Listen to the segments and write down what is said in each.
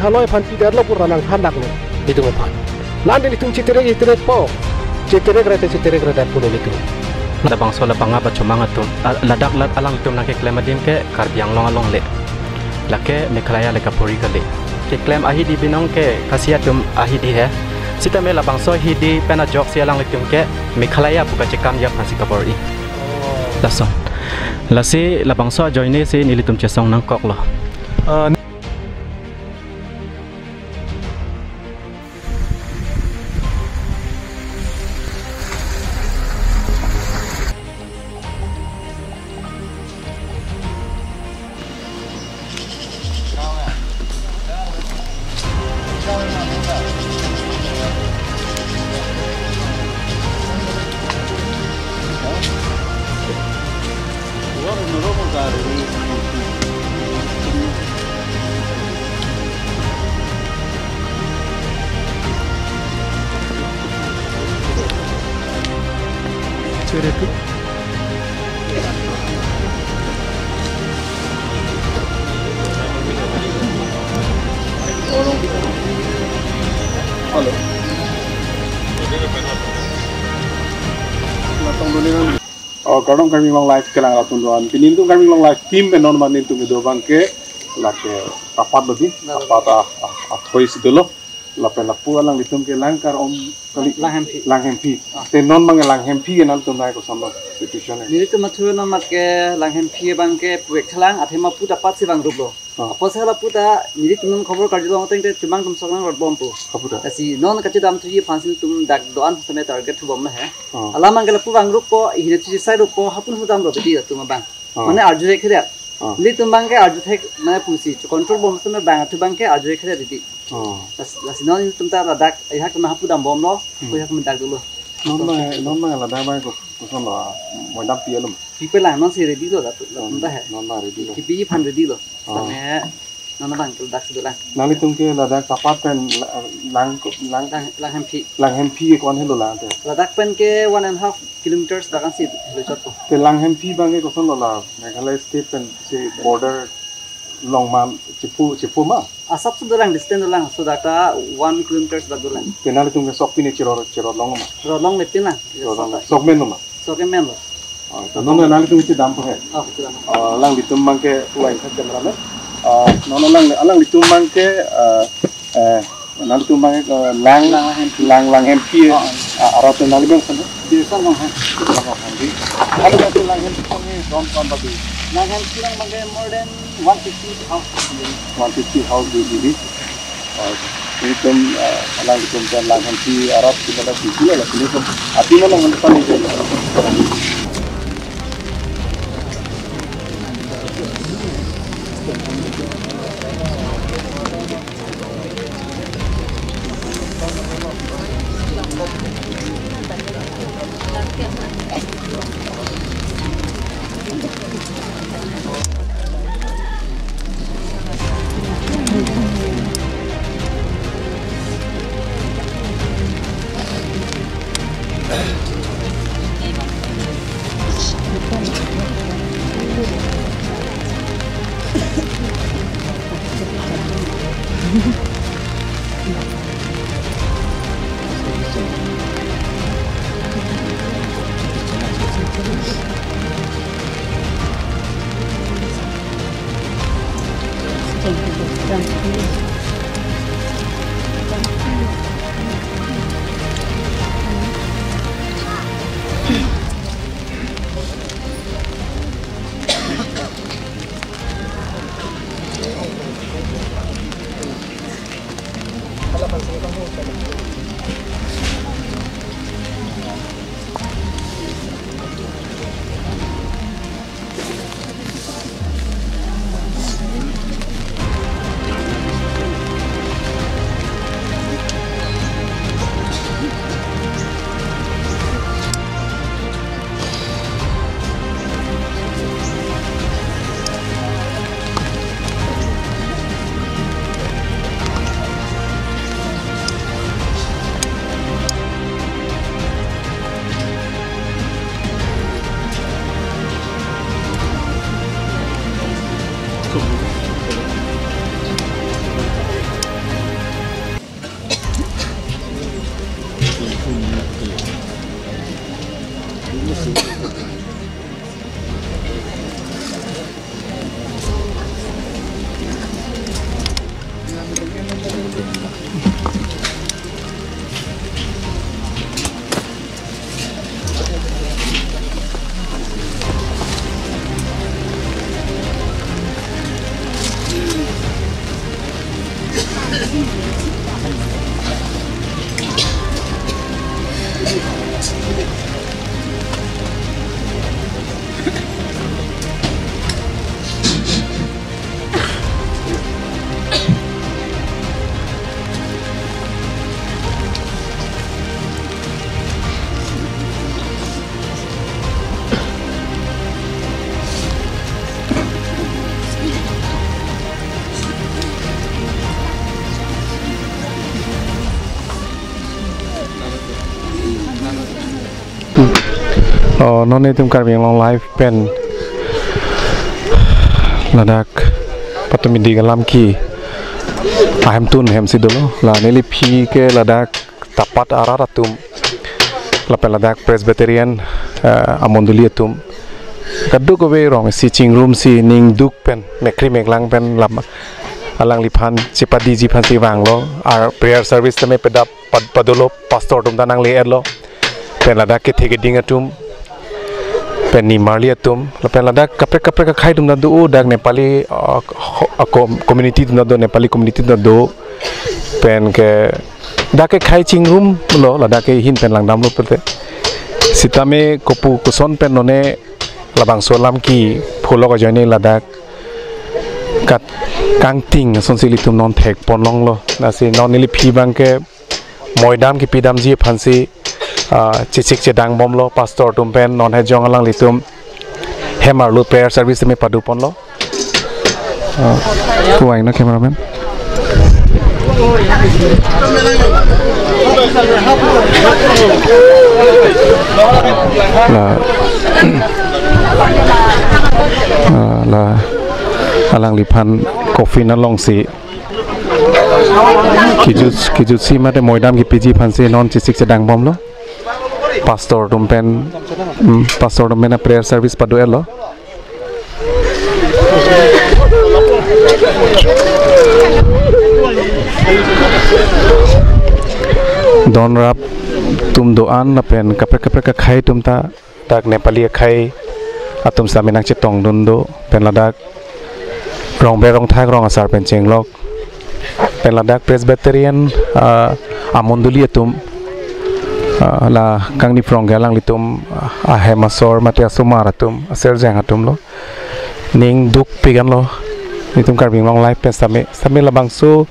Haloi pan tidak lo pura nang handak lo itu pan. Lande itu citere po, citere kereta pun itu. Ada bangsa la banga ba chumanga tum ladak lat alang tum na ke klemadim ke karbiang long along le. Lake mekalaya le kapuri kale. Ke klem ahi di binong ke kasia tum ahi di hai. Sita me la bangsa hi di pena jok si alang le tum ke mekalaya buka cekam ya phansi kapuri. Lason. Lasi la bangsa joine se nilitum chesong nang kok lo. Cerita. Halo. Kadang kami long live kelang atun doan. Pinin tu kami long live team penon manin tu mido bangke lake tapat lebih tapat koi sidolo lapen lapu alang litum ke langkar om kali lang hempi te non mang lang hempi ke nal tu nai ko sama situation ni tu mathur non mat ke lang hempi bangke puek thlang athema pu tapat si bang rublo apa sala puta ni tu non khobor karjilo ngoteng te tumang tum sokang rot bom pu kapuda asi non kachi dam tu ye fansin tum dak doan same target tu bom he ala mang ke lapu bang rup ko ihne tu side rup ko hapun hu dam ro beti tu ma bang mane arjure khre li tum bang ke arju thek mane pusi control bom same bang tu bang ke arjure khre diti lasi non tum ta dak iha ke hapu dam bom lo ko iha ke dak dulu non mang la dai bai ko son lo mo dam pie lum people lang non si ready lo da tu ta he non ma ready lo kipi fan ready lo same non bang ke dak sidu lang nali tum ke la dak tapat pen lang hempi ke kon helo la te Ladakh pen ke 1.5 kilometers dakan si lo chot te lang hempi bange ko son lo la Meghalaya state pen se border long man chipu ma asap su dolang distance dolang so data 1 kilometers da dolang te nali tum ke sok pini chiro long ma rolong lepin lang sok men ma so ke men lo non nali tum ti dam he itu lang lang di tum bangke uai sa kamera me non alang di tum bangke nali tum bangke lang hempi arat nali bang sana di san long ha alu ka lang hempi ni don babi lang han kirang bangke more than 150 house di itu alang di tum lang hempi arat kita dah sila lah ini kan api na lang depan ni oh non itu kami long live pen ladak patumi di galam ki aham tun hem si dulu la neli phi ke ladak tapat araratum la pen ladak Presbyterian amonduli tum kaddu ko be rong si ching room si ning duk pen mekri meklang pen lam alang lipan cipadi ji pan si wang lo our prayer service te me pedap padolo pastor tum tanang le lo pen ladak ke thege ding atum pen ni marli atum la pen ladak kapre ka khai tum na du dak Nepali community na do Nepali community na do pen ke dak ke khai ching room lo ladak ke hin pen lang dam lo pete sitame kopu kuson pen none labang solam ki phulo ko joine ladak kat kangting son silitum non thek ponlong lo na si non nili phi bang ke moidam ki pidam ji phansi chichik chedang bom lo pastor tum pen non he jong alang litum hemar lu prayer service me padu pon lo ku ai na cameraman la alang lipan kopi na long si kijut si mate moidam ki piji phansi non chisik sedang bom lo pastor tumpen prayer service padu elo don rap tum doan na pen kapre ka khai tum ta dak Nepali khai atum saminak chetong dundo pen ladak rong be rong thak rong asar pen chenglok pen ladak Presbyterian amonduli atum la kang ni prong galang litum ahemasor matia sumar atum aser jang atum lo ning duk pigan lo nitum karbing long live pen same labang su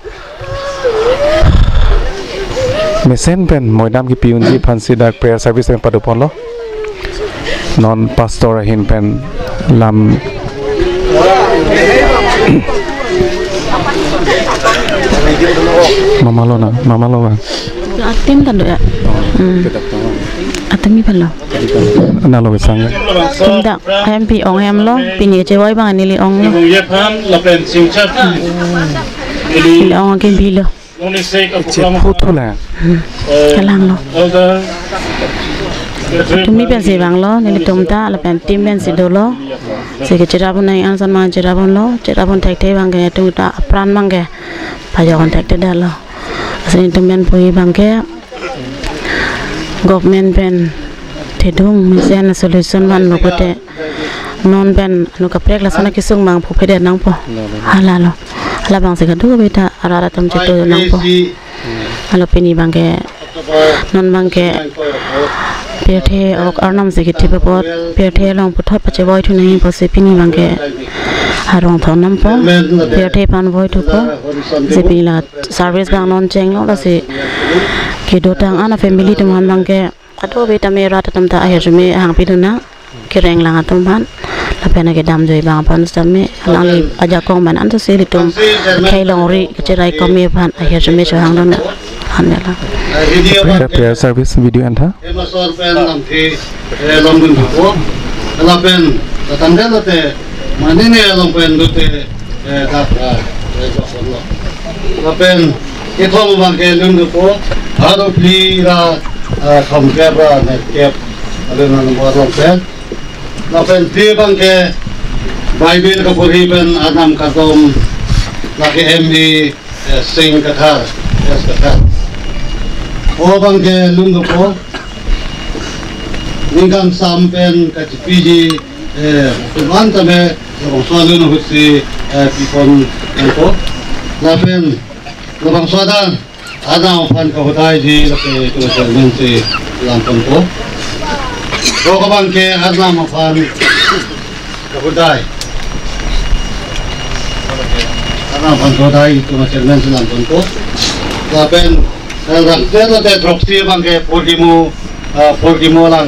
mesen pen moidam ki piunji phansi dak prayer service pen padupon lo non pastor hin pen lam mamalo bang atim kan ya atami palo nalo besang tumdak hem pi ong hem lo pini chewai bang ni li ong lo ye phan la pen sing chat li ong ke bi lo only sake of photola kalang lo elder tumi pen se bang lo ni tumta la pen tim pen se do lo se ke chirabun nai an san ma chirabun lo chirabun thek thei bang ke tumta pran bang ke pajon thek te da lo asin tumben pui bang ke government pen thedung misen solution man lo kote non pen anu kaprek la sana kisung bang phu phede nang po halalo hala bang se ka du beta arara tam cheto nang po alo pini bang ke non bang ke pethe ok arnam se ki thipe pot pethe long puthot pache boy thu nahi pose pini bang ke harong thon nam po pethe pan boy thu po se pini la service bang non cheng lo la se ki do tang ana family tum han bang ke ado beta me rat tam ta aher me hang pi na ki reng lang atum ban la pena ke dam joi bang pan samme alang li aja kong ban an to se li tum khai long ri ke chirai ko me ban aher me cho hang don hanela prayer service video anta emasor pen namthi longun ko ala pen tanggal te manine long pen dute da la pen ke thom bang ke lung ko haro pli ra khom ke ra ne ke ale na no long pen la pen pli bang ke bible ka puri pen adam ka tom la ke md sing ka tha yes ka tha o bang ke lung ko ningam sampen ka piji tuan tame soalun husi pipon ko la pen labang soadan ada fan ka hodai ji ke tu sermen si lampon ko ko bang ke ada ma fan ka hodai ada fan ka hodai tu sermen si lampon ko la pen Kalau te proxy bang ke porgimu lang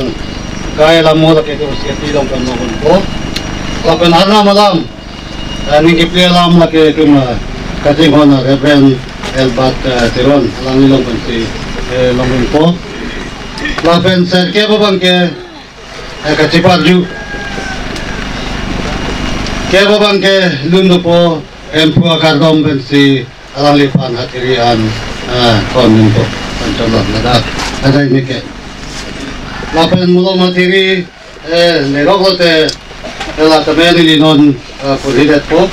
kaya lamu la ke terus ke tilong kan mo ko kapag harna malam ni kiple lam la ke tum kating hona reverend elbat tiron lang ilong kan si longun ko la pen ser ke bang ke kacipaju ke babang ke lundu po empu akardom bensi alalipan hatirian kon untuk pancolot ada ini ke lapan mulai materi nerogote la tamen linon puridet po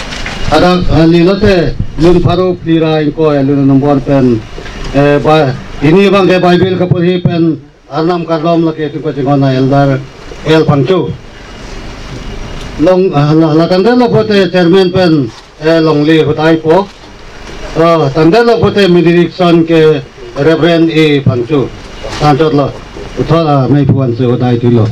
ada lilote lun paru plira inko lun nombor pen ini bang ke bible ka puri pen arnam kardom lake tu ko jingona eldar el pangchu long la tandelo pote chairman pen longli hutai po tandelo pote midirikson ke reverend e pangchu sanjot lo uthola mai puan se hutai tu lo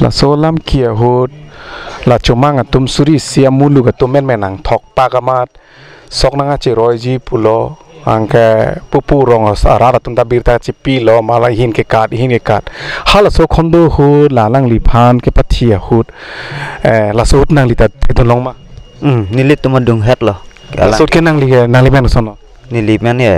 la solam kia hot la chomang atum suri sia mulu gatum menang thok pagamat sok nanga chiroi ji pulo angke pupu rong arara tum da birta chipi lo mala hin ke kat hala so khondo hu la lang li phan ke pathia hut la sot nang li ta edolong ma nilit tum dung het lo la sot ke nang li men sono nilit men ye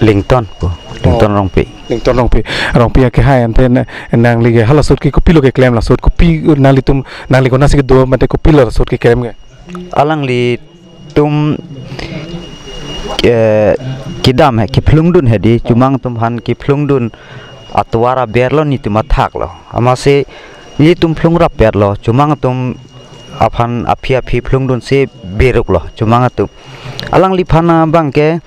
lington po lington rong pi ke hai ante nang li hala sot ki kopi lo ke claim la sot kopi nang li tum nang li kona sig do mate kopi lo sot ke claim ge alang li tum kidam hai ki phlungdun hedi chumang tum han ki phlungdun atwara berlo ni tuma thaklo amase ni tum phlung rap berlo chumang tum aphan aphia phi phlung dun se beruklo chumang tum alang lifana bangke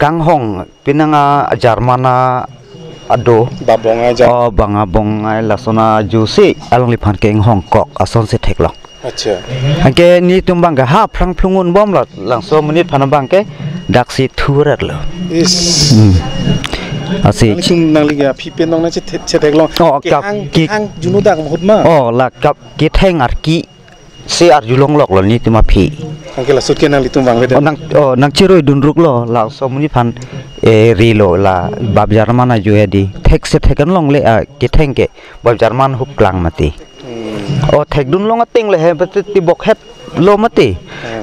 kanghong pinanga jarmana ado babonga ja oh banga bongai lasona jusi alang lifan keng hong kok ason se theklo acha angke ni tum bangga ha phrang phlungun bom lo langso menit phana bangke daksi thurat lo is asi chung nang liga phi pen nong na che thek lo ke hang junu dak hut ma oh la kap ki theng ar ki se ar julong lok lo ni tuma phi angke la sut ke nang litum bang nang chiroi dun ruk lo la so muni phan ri lo la bab jarmana ju edi thek se thekan long le ki theng ke bab jarman hup klang mati o thek dun long ateng le he ti bok het lo mati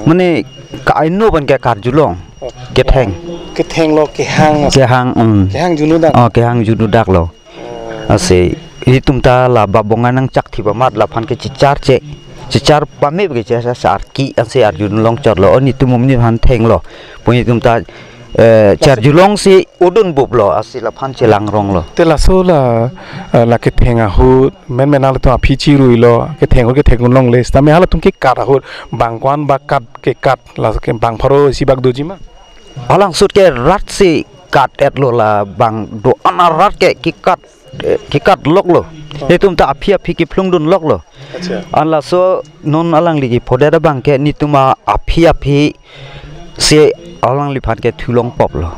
mane ka aino ban ke kar julong ke theng lo ke hang junu dak ke hang junu dak lo ase i tumta la babonga nang chak thiba mat la phan ke chichar pame be che sar ki ase ar jun long chor lo ni tumum ni han theng lo puni tumta char julong si udun bup lo ase la phan che lang rong lo te la so la ke thenga hu men al to phi chi rui lo ke theng long le sta me hala tum ke kar hu bangkwan ba kat la ke bang pharo si bag doji ma alang sut ke rat si kat et lo la bang do anar rat ke ki kat lok lo ni tumta aphia phi ki phlung dun lok lo acha anla so non alang ligi podera bang ke ni tuma aphia phi se alang li phat ke thulong pop lo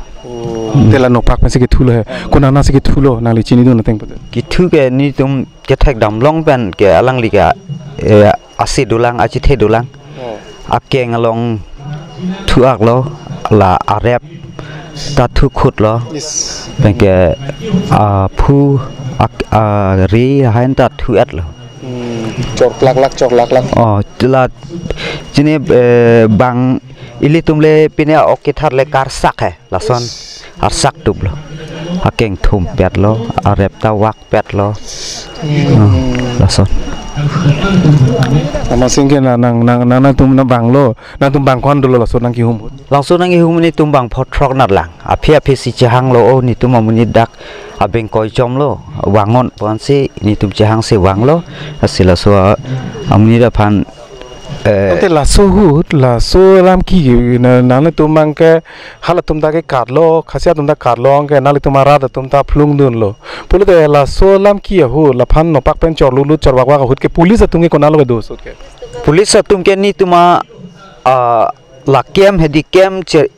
tela no pak se ke thulo he kunana se ke thulo na li chini dun teng pade ki thu ke ni tum ke thek dam long pen ke alang liga asi dulang achi the dulang akeng along thuak lo la arep ta thu khut lo pen ke phu ri hain ta thu at lo chok lak oh la chini bang ili tumle pine oke thar le kar sak hai lason ar sak tup lo akeng thum pet lo arep ta wak pet lo lason ama singke nang tum na bang lo na tum bang kon dolo lason nang ki hum langsung nang hum ni tum bang photrok nat lang aphia si chahang lo o ni tum amuni dak abeng koi chom lo wangon pon si ni tum chahang se wang lo asila so amuni da phan te la so lam ki na tum bang ke hala tum da ke kar lo khasia tum da kar lo ke na tum ra da tum ta phlung dun lo pule te la so lam ki ho la phan no pak pen chor lu chor wa hut ke police tum ke kona lo do so ke police tum ke ni tuma la kem hedi kem che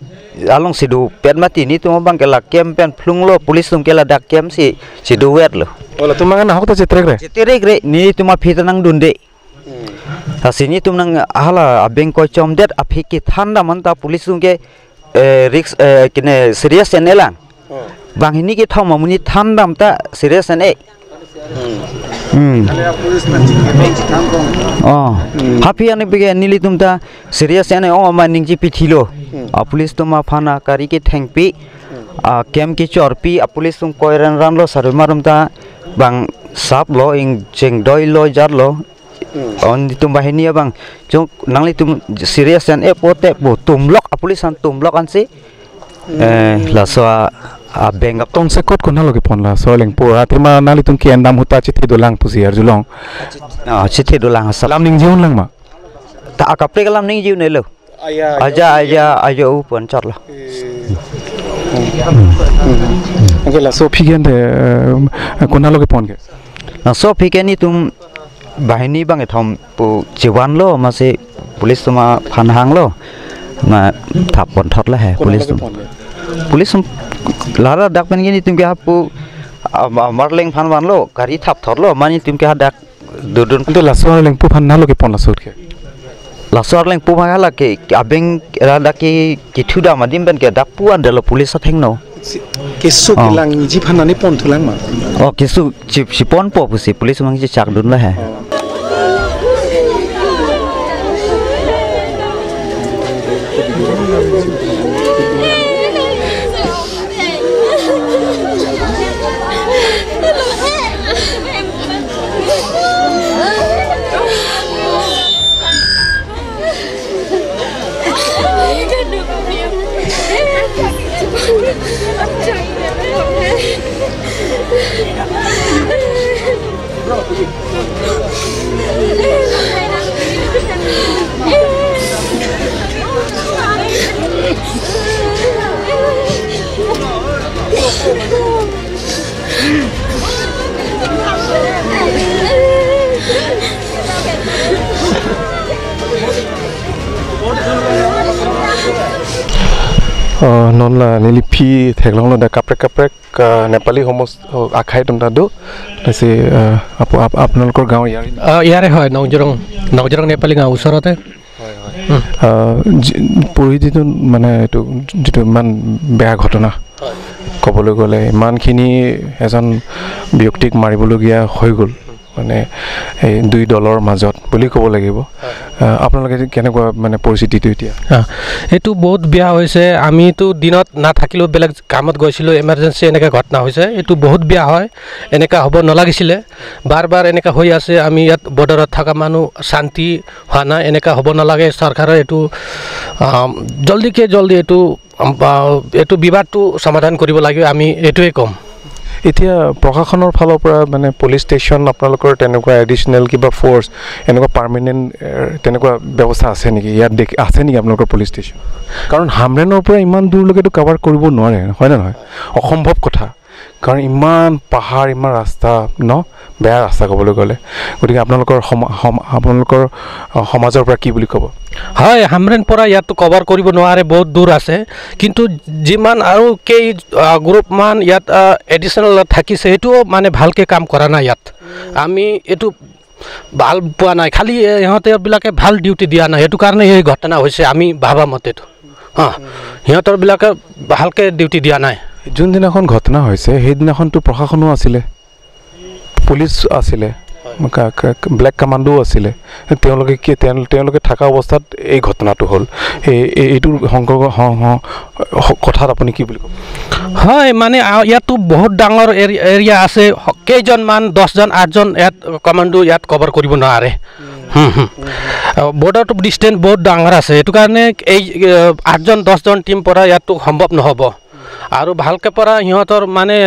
along sidu pet mati ni tuma bang ke la kem pen phlung lo police tum ke la dak kem si sidu wet lo ola tum na hok ta chetrek re ni tuma phitanang dunde sini tum nang hala abeng ko chom det aphi ki thanda manta police ke risk kine serious enelang bang hini ki thom muni thandam ta serious ene happy ani bege nili tum ta serious ene o ma ningji pithilo police tuma phana kari ki thengpi kem ki chorpi police tum koiran ran lo sarumarum ta bang sap lo ing cheng doi lo jar lo on tum bahini bang jong nangli tum serious an pote bo tum lok police an tum lok an si la so a bengap tom se kot kon halo ke pon la so leng po atima nali tum ki andam huta chithi dolang pusi ar julong chithi dolang salam ning jion lang ma ta akapre kalam ning jiu ne lo aja pon chot lo okay la so phigen de kon halo ke pon ke na so phigen ni tum bahini bang thom pu chiwan lo ma se police ma phan hang lo ma thap pon thot la he police lara dak pen ni tum ke hapu marleng phan wan lo kari thap thot lo mani tum ke dak dudun de la so leng pu phan na lo ke pon la sut ke la so leng pu ma la ke abeng ra dak ki thuda ma dim ben ke dak pu an de lo police theng no kesu kilang ji phan na ni pon thulang ma kesu si pon po pu si police mang ji chak dun la he non la nilipi theklong da kaprek Nepali homos akhai tum dadu se apnalkor gaon ইয়াৰে হয় নংজৰং নেপালী গাঁও ওচৰতে পৰি যিটো মানে এইটো যিটো ইমান বেয়া ঘটনা ক'বলৈ গ'লে ইমানখিনি এজন ব্যক্তিক মাৰিবলগীয়া হৈ গ'ল মানে এই দুই দলৰ মাজত বুলি ক'ব লাগিব আপোনালোকে কেনেকুৱা মানে পৰিস্থিতিটো এতিয়া এইটো বহুত বেয়া হৈছে আমিতো দিনত নাথাকিলেও বেলেগ কামত গৈছিলোঁ এমাৰ্জেঞ্চি এনেকৈ ঘটনা হৈছে এইটো বহুত বেয়া হয় এনেকুৱা হ'ব নালাগিছিলে বাৰ এনেকুৱা হৈ আছে আমি ইয়াত বৰ্ডাৰত থকা মানুহ শান্তি হোৱা নাই এনেকুৱা হ'ব নালাগে চৰকাৰে এইটো জলদি এইটো বিবাদটো সমাধান কৰিব লাগিব আমি এইটোৱে ক'ম এতিয়া প্ৰশাসনৰ ফালৰ পৰা মানে পুলিচ ষ্টেচন আপোনালোকৰ তেনেকুৱা এডিশ্যনেল কিবা ফ'ৰ্চ এনেকুৱা পাৰ্মানেণ্ট তেনেকুৱা ব্যৱস্থা আছে নেকি ইয়াত আছে নেকি আপোনালোকৰ পুলিচ ষ্টেচন কাৰণ হামৰেনৰ পৰা ইমান দূৰলৈকেতো কভাৰ কৰিব নোৱাৰে হয় নে নহয় অসম্ভৱ কথা কাৰণ ইমান পাহাৰ ইমান ৰাস্তা ন বেয়া ৰাস্তা ক'বলৈ গ'লে গতিকে আপোনালোকৰ সমাজৰ পৰা কি বুলি ক'ব হয় হামৰেন পৰা ইয়াতো কভাৰ কৰিব নোৱাৰে বহুত দূৰ আছে কিন্তু যিমান আৰু কেই গ্ৰুপমান ইয়াত এডিশ্যনেল থাকিছে সেইটোও মানে ভালকৈ কাম কৰা নাই ইয়াত আমি এইটো ভাল পোৱা নাই খালি সিহঁতৰবিলাকে ভাল ডিউটি দিয়া নাই সেইটো কাৰণে এই ঘটনা হৈছে আমি ভাবা মতেতো সিহঁতৰবিলাকে ভালকৈ ডিউটি দিয়া নাই যোনদিনাখন ঘটনা হৈছে সেইদিনাখনতো প্ৰশাসনো আছিলে পুলিচ আছিলে ব্লেক কামাণ্ডো আছিলে তেওঁলোকে থকা অৱস্থাত এই ঘটনাটো হ'ল এইটোৰ কথাত আপুনি কি বুলি ক'ব হয় মানে ইয়াতো বহুত ডাঙৰ এৰিয়া আছে কেইজনমান 10জন 8জন ইয়াত কামাণ্ডো ইয়াত কভাৰ কৰিব নোৱাৰে বৰ্ডাৰ টু ডিষ্টেঞ্চ বহুত ডাঙৰ আছে সেইটো কাৰণে এই 8জন 10জন টিম পৰা ইয়াতো সম্ভৱ নহ'ব আৰু ভালকৈ পৰা সিহঁতৰ মানে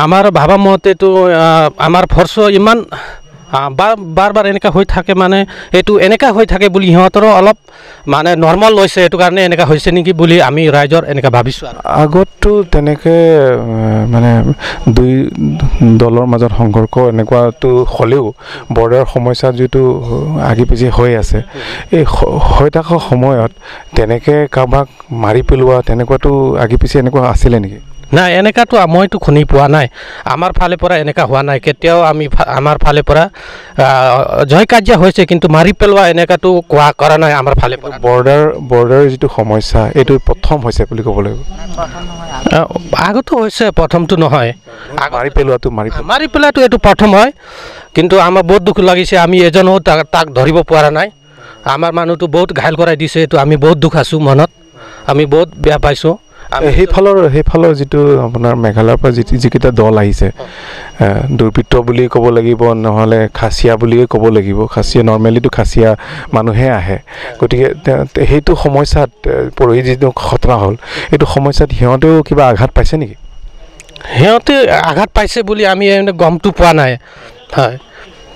আমাৰ ভাবা মতেতো আমাৰ ফৰ্চো ইমান বাৰ এনেকুৱা হৈ থাকে মানে এইটো এনেকুৱা হৈ থাকে বুলি সিহঁতৰো অলপ মানে নৰ্মেল লৈছে এইটো কাৰণে এনেকুৱা হৈছে নেকি বুলি আমি ৰাইজৰ এনেকুৱা ভাবিছোঁ আগততো তেনেকৈ মানে দুই দলৰ মাজত সংঘৰ্ষ এনেকুৱাটো হ'লেও বৰ্ডাৰ সমস্যা যিটো আগি পিছি হৈ আছে এই হৈ থকা সময়ত তেনেকৈ কাৰোবাক মাৰি পেলোৱা তেনেকুৱাতো আগি পিছি এনেকুৱা আছিলে নেকি নাই এনেকুৱাতো মইতো শুনি পোৱা নাই আমাৰ ফালে পৰা এনেকুৱা হোৱা নাই কেতিয়াও আমাৰ ফালে পৰা জয় কাজিয়া হৈছে কিন্তু মাৰি পেলোৱা এনেকুৱাতো কৰা নাই আমাৰ ফালে পৰা বৰ্ডাৰ যিটো সমস্যা এইটো প্ৰথম হৈছে বুলি ক'ব লাগিব আগতো হৈছে প্ৰথমটো নহয় মাৰি পেলোৱাটো এইটো প্ৰথম হয় কিন্তু আমাৰ বহুত দুখ লাগিছে আমি এজনো তাক ধৰিব পৰা নাই আমাৰ মানুহটো বহুত ঘাইল কৰাই দিছে এইটো আমি বহুত দুখ আছোঁ মনত আমি বহুত বেয়া পাইছোঁ সেইফালৰ যিটো আপোনাৰ মেঘালয়ৰ পৰা যিকেইটা দল আহিছে দুৰ্বৃত্ত বুলি ক'ব লাগিব নহ'লে খাচীয়া বুলিয়ে ক'ব লাগিব খাচীয়া নৰ্মেলিটো খাচীয়া মানুহে আহে গতিকে সেইটো সমস্যাত পৰহি যিটো ঘটনা হ'ল এইটো সমস্যাত সিহঁতেও কিবা আঘাত পাইছে নেকি সিহঁতে আঘাত পাইছে বুলি আমি গমটো পোৱা নাই হয়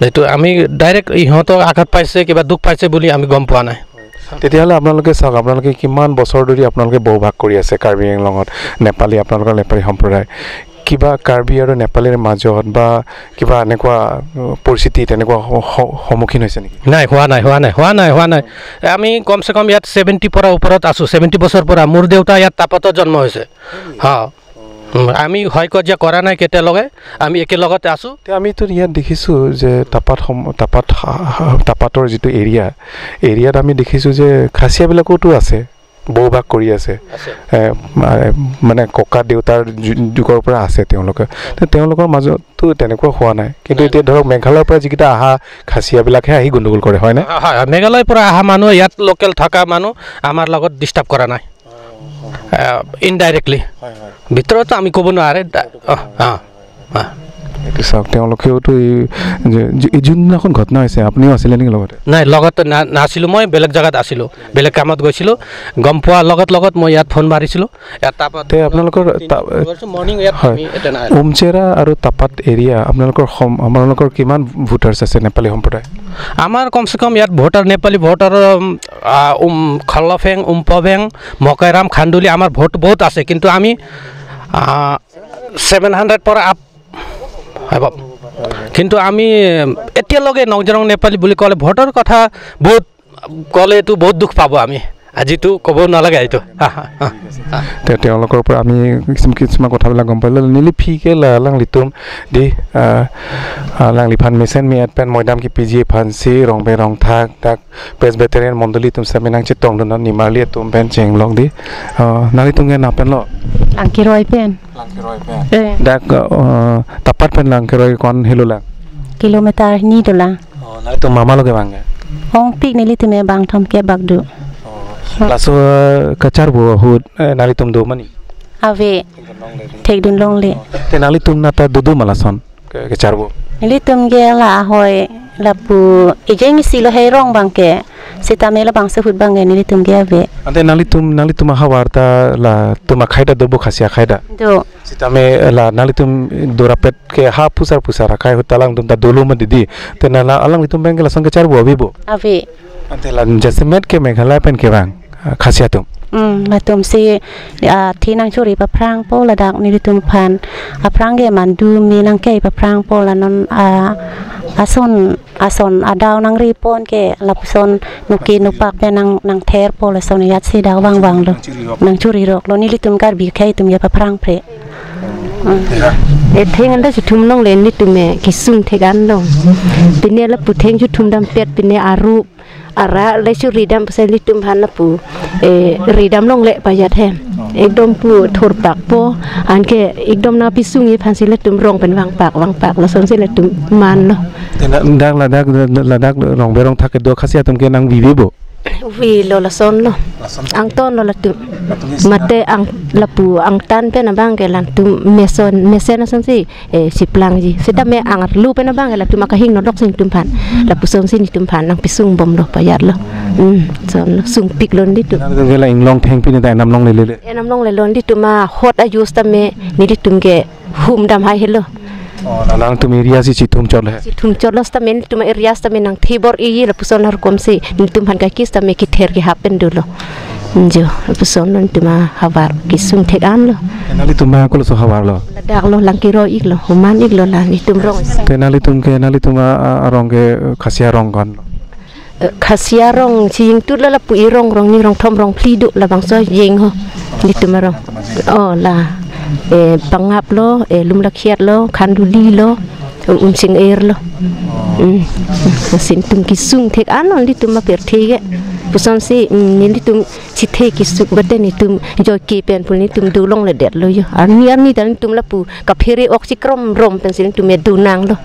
এইটো আমি ডাইৰেক্ট ইহঁতক আঘাত পাইছে কিবা দুখ পাইছে বুলি আমি গম পোৱা নাই তেতিয়াহ'লে আপোনালোকে চাওক আপোনালোকে কিমান বছৰ ধৰি আপোনালোকে বহবাস কৰি আছে কাৰ্বি আংলঙত আপোনালোকৰ নেপালী সম্প্ৰদায় কিবা কাৰ্বি আৰু নেপালীৰ মাজত বা কিবা এনেকুৱা পৰিস্থিতি তেনেকুৱা সন্মুখীন হৈছে নেকি নাই হোৱা নাই আমি কমচে কম ইয়াত 70 পৰা ওপৰত আছোঁ 70 বছৰ পৰা মোৰ দেউতা ইয়াত তাপাতত জন্ম হৈছে আমি হয় কাজিয়া কৰা নাই কেতিয়ালৈকে আমি একেলগতে আছোঁ আমিতো ইয়াত দেখিছোঁ যে তাপাতৰ যিটো এৰিয়াত আমি দেখিছোঁ যে খাচীয়াবিলাকোতো আছে বহবাস কৰি আছে মানে ককা দেউতাৰ যুগৰ পৰা আছে তেওঁলোকৰ মাজতো তেনেকুৱা হোৱা নাই কিন্তু এতিয়া ধৰক মেঘালয়ৰ পৰা যিকেইটা অহা খাচীয়াবিলাকহে আহি গণ্ডগোল কৰে হয়নে হয় মেঘালয়ৰ পৰা অহা মানুহ ইয়াত লোকেল থকা মানুহ আমাৰ লগত ডিষ্টাৰ্ব কৰা নাই ইনডাইৰেক্টলি ভিতৰতো আমি ক'ব নোৱাৰে এইটো চাওক তেওঁলোকেওতো এই যোনদিনাখন ঘটনা হৈছে আপুনিও আছিলে নেকি লগতে নাই লগত নাছিলোঁ মই বেলেগ জেগাত আছিলোঁ বেলেগ কামত গৈছিলোঁ গম পোৱাৰ লগত মই ইয়াত ফোন মাৰিছিলোঁ তাপাতে আপোনালোকৰ উমচেৰা আৰু তাপাত এৰিয়া আপোনালোকৰ কিমান ভোটাৰ্ছ আছে নেপালী সম্প্ৰদায় আমাৰ কমচে কম ইয়াত নেপালী ভোটাৰ খল্লফেং উম্পভেং মকাইৰাম খান্দুলি আমাৰ ভোট বহুত আছে কিন্তু আমি 700 পৰা আপ কিন্তু আমি এতিয়ালৈকে নংজৰং নেপালী বুলি ক'লে ভোটৰ কথা বহুত ক'লেতো বহুত দুখ পাব আজিতো ক'ব নালাগে এইটো তেওঁলোকৰ পৰা আমি কিছুমান কথাবিলাক গম পালোঁ নিলি ফিকে লাংলি তুম দি লাংলি ফান মেছেন মি এট পেন ময়দাম কি পিজি ফানসি ৰং বে ৰং থাক তাক প্ৰেছবেটেৰিয়ান মণ্ডলী তুম সামিনাং চে টং দন নিমালি তুম পেন চেং লং দি নালি তুমগে নাপেন লো langkiroi pen dak tapat pen langkiroi kon hilula kilometer ni dola nali tum mama loge bangge hong pik nili tume bang thom ke bagdu laso kacar bu hud nali tum do mani ave thek dun long le te nali tum nata dudu malason kacar bu nili tum ge la hoi la pu ijeng silo he rong bang ke sita mela bang se hud bang nili tum ge ave ante nali tum hawarta la tum khaida do bu khasia khaida do sita me la nali tum dorapet ke ha pusar rakai hutalang tum ta dulu ma didi te nala alang tum bang la song kacar bu abibo ave ante la jasmet ke meghala pen ke bang khasia tum la tum si thi nang churi pa prang po la dak nili tum phan a prang ge man du mi nang ke pa prang po la non ason adaw nang ri pon ke lapson nuki nupak pe nang ther po la son yat si daw wang lo nang churi rok lo nili tum kar bi khai tum ya pa prang pre e theng anda chu thum long len ni tume kisung thegan long pine la pu theng chu thum dam pet pine aru ara le chu ridam se li tum han la pu e ridam long le pa ya them ekdom pu thor pak po an ke ekdom na pisung yi phan si la tum rong pen wang pak la son se la tum man lo dak la dak rong be rong thak ke do khasia tum ke nang vivi bo vi lo la son lo ang ton lo la tum mate ang lapu ang tan pe na bang ke lan tum mesen na son si siplang ji sita me ang lu pe na bang ke la tum ka hing no dok sing tum phan lapu son si ni tum phan nang pisung bom lo payat lo son sung pik lon di tum nang ke la inglong theng pi ni dai nam long le le nam long le lon di tum ma hot ayus ta me ni di tum ke hum dam hai hello nang tum area si chitum chol hai chitum chol sta men tum area sta men nang thibor i la puson har kom si ni tum han ka kis ta me ki ther ki happen du lo jo puson non tum habar kisung thek an lo nali tum ma ko so habar lo dak lo lang ki ro ik lo human ik lo la ni tum rong te nali tum rong ke khasia rong kon khasia rong ching tu la pu i rong ni rong thom rong pli du la bang so yeng ho ni tum rong la pangap lo lum la khiat lo khanduli lo sing air lo sin tum kisung thek an li tum ma per thege puson si ni li tum si the kisuk bade ni tum jo ki pen pul ni tum du long le det lo yo ni dan tum la pu ka pheri oxykrom rom pen sin tum du nang lo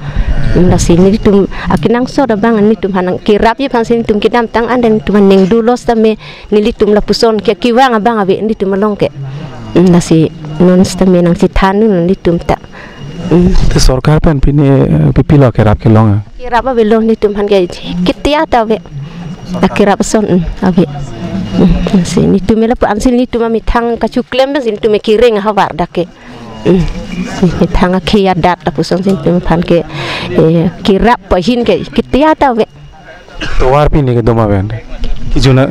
la sin ni tum akinang so da bang ni tum hanang kirap ye pan sin tum kidam tang an den tum ning du los ta me ni li tum la puson ke kiwang abang ave ni tum long ke la si non sta me nang si than ni tum ta te sarkar pen pine pipilo kerap ke long kirap ave long ni tum han ke kitia ta ve kirap son ave si ni tum la pu an sin ni tum mi thang ka chu klem sin tum ki reng ha war dake ni thang ki ya dat ta pu son sin tum phan ke kirap pa hin ke kitia ta ve to war pine ke doma ben ki juna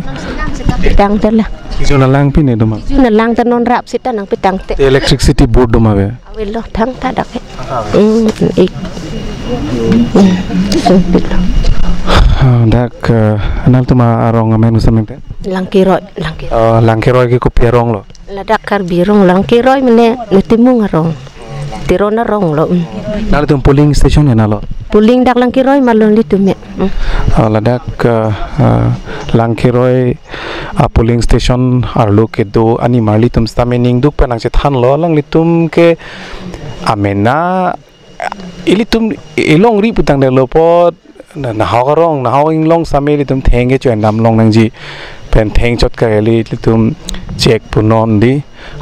tang ta la Juna lang pine doma juna lang ta non rap sita nang petang te electricity board doma be awelo thang ta dak ik dak anal tuma arong amen usameng te langkiroi ke ko pierong lo la dak kar birong langkiroi mene netimung arong tirona rong lo nal tum polling station ena lo polling dak langkiroi malon li tume la dak langkiroi a polling station arlo ke do ani marli tum stamening duk panang che than lo lang litum ke amena ilitum ilong ri putang de lo pot na hawarong na hawing long sameli tum thenge cho nam long nang ji pen theng chot ka eli litum check punon di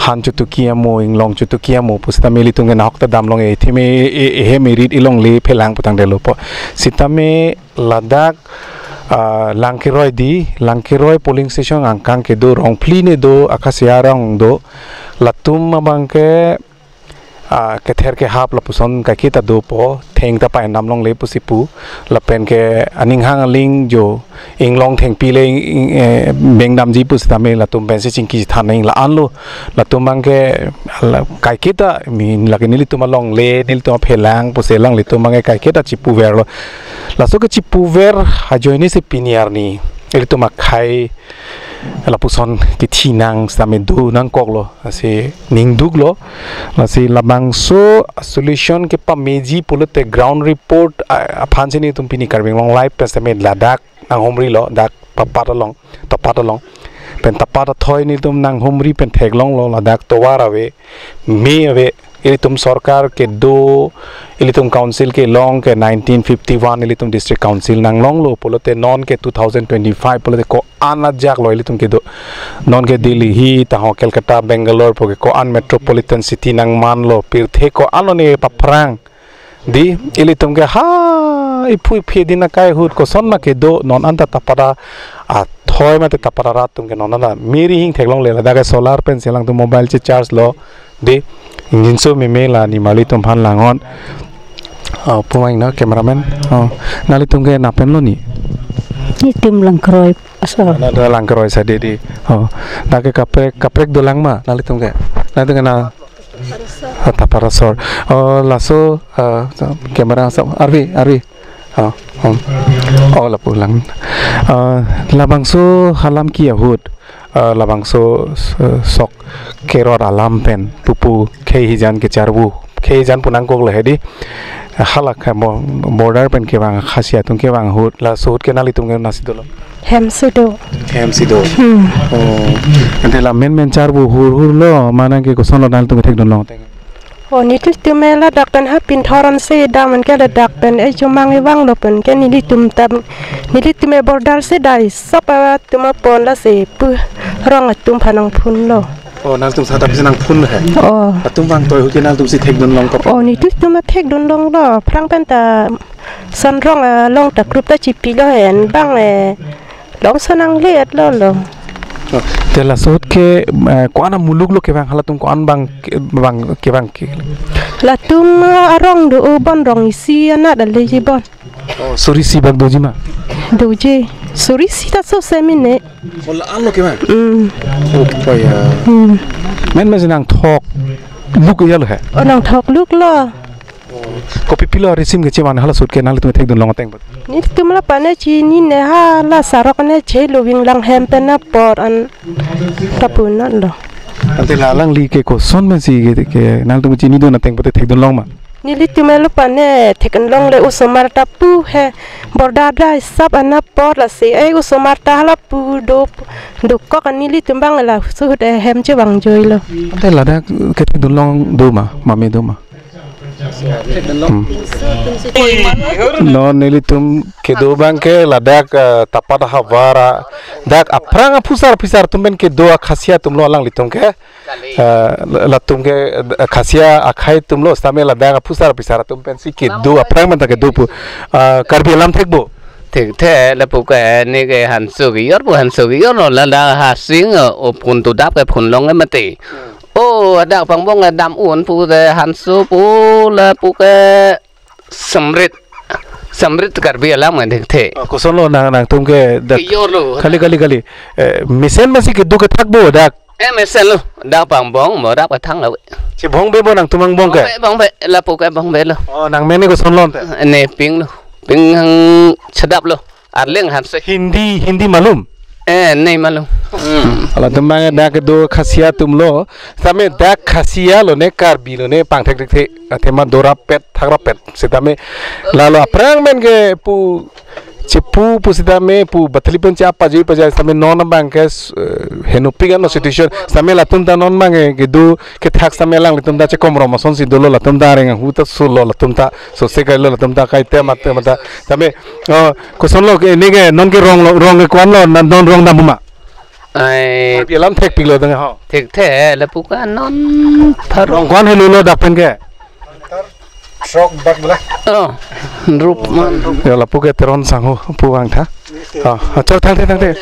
han chu tu kia mo ing long chu tu kia mo pustameli tum na hokta dam long e thime he merit ilong le phelang putang de lo po sitame ladak langkiroi polling station angkang ke do rong pli ne do akasia rong do latum mabang ke kether ke hap la puson ka kita do po theng ta pa nam long le pusipu la pen ke aning hang ling jo ing long theng pi le beng dam ji pus ta me la tum ben se ching ki than ing la an lo la tum mang ke kai kita min la ke ni tum long le ni tum phelang puse lang le tum mang ke kai kita chipu ver lo la so ke chipu ver ha joini se piniar ni itu tu makai lapuson kiti nang samedu nang kok lo asi ningduk lo asi labangso solution ke pameji polite ground report aphan ni tumpini Karbing Long live testament ladak nang homri lo dak papatalong pen tapata thoi ni tum nang homri pen theglong lo ladak towarawe me ave ilitum sarkar ke do ilitum council ke long ke 1951 ilitum district council nang long lo polote non ke 2025 polote ko anajak lo ilitum ke do non ke Delhi hi ta ho Kolkata Bangalore poke ko an metropolitan city nang man lo pirthe ko anone paprang di ilitum ke ha ipui phedina kai hut ko sonna ke do non anta tapara a thoi mate tapara rat tum ke non na meri hing theglong le la solar pen selang tu mobile che charge lo di Inginso memela ni mali tum han langon pemain na cameraman nali tum ke napen lo ni tim langkroi asal ada langkroi sade di na ke kaprek dolang ma nali tum ke na tu na taparasor laso kamera arvi la pulang labangso halam ki yahud labangso sok keror alam pen pupu kei hijan ke charbu kei hijan punang kok le hedi halak border pen ke bang khasia tung ke bang hut la sut ke nali tung ke nasidolo hemsido ente la men charbu hur lo mana ke ko son lo nal tung thek don lo oh ni tu mela daktan ha pin thoran se daman ke daktan e chumang wang lo pen ke ni tum tam ni tum e border se dai sapa tum pon la se pu rong tum phanang phun lo oh nal tum sa ta pinang phun he oh tum wang toy hu ke nal tum si thek don long ko oh ni tu ma thek don long lo prang pen ta san rong long ta group ta chi pi lo hen bang e long sanang let lo Tela sot ke kuana muluk lo ke bang halatum kuan bang ke bang la tum arong do bon rong isi ana da leji bon suri si bag doji ma doji suri si ta so semine wala an lo ke bang oh ya men nang thok luk ya lo he nang thok luk lo kopi pilo resim ke ceman hala sut ke nal tu thek don long teng ni tumla pane chi ni ne ha la sarok ne che lo wing lang hem pen na por an tapun na lo ante la lang li ke ko son men si ke nal tu chi ni don teng pote thek don long ma ni li tumela pane thekan long le usomar tapu he borda dai sab ana por la se ai usomar ta hala pu do ko kan ni li tumbang la su de hem che wang joi lo ante la da ke thek don long do ma me do ma no nili tum ke do bang ke ladak tapada havara dak aprang pusar tumben ke do khasia tumlo alang litum ke latum ke khasia akhai tumlo stame ladak pusar tumpen si ke do aprang man ta ke do pu karbi alam thekbo thực thế là phụ cái này cái hành sự cái yếu rồi là hà sinh ở phun tụ đáp cái phun long cái mà tỷ ô đạo phẳng bông là đam uốn phụ cái hành sự phụ là phụ cái sầm rít cả bia lắm mà thực thế có số lo nàng tung cái kali misen masih cái du cái thắc bộ dak em misen luôn đạo phẳng bông mở đáp cái thắng là chỉ bông bê bông nàng tung bông cái bông bê là phụ cái bông bê luôn nàng men này có số lo này ping luôn ping sedap loh arling hanse Hindi malum नहीं मालूम अल्लाह तुम्हारे दा के दो खसिया तुम लो तमे दा खसिया लो ने कार बिलो ने पांग थे अथेमा दोरा पेट थागरा पेट सिता में लालो अप्रंग में के पु चिपु पुसिता में पु बथली पन चा पाजी पजा समय नॉन बैंक के हेनुपिगा नो सिचुएशन समय लतुम ता नॉन मांगे के दो के थाक समय लांग लतुम ता चे कोमरो मसन सि दोलो लतुम ता रेंग हु ता सुलो लतुम ता सोसे kai lo लतुम ता kai te मत समय कुसन लो के ने के नॉन के रंग के कोन लो नॉन रंग ना बुमा ai bi lam thek pilo dang ha thek the la pu ka non rong kon he lo dapen ke Sok bak bela. Rup man. Ya la pu ke teron sang ho pu wang tha. Chal thang the.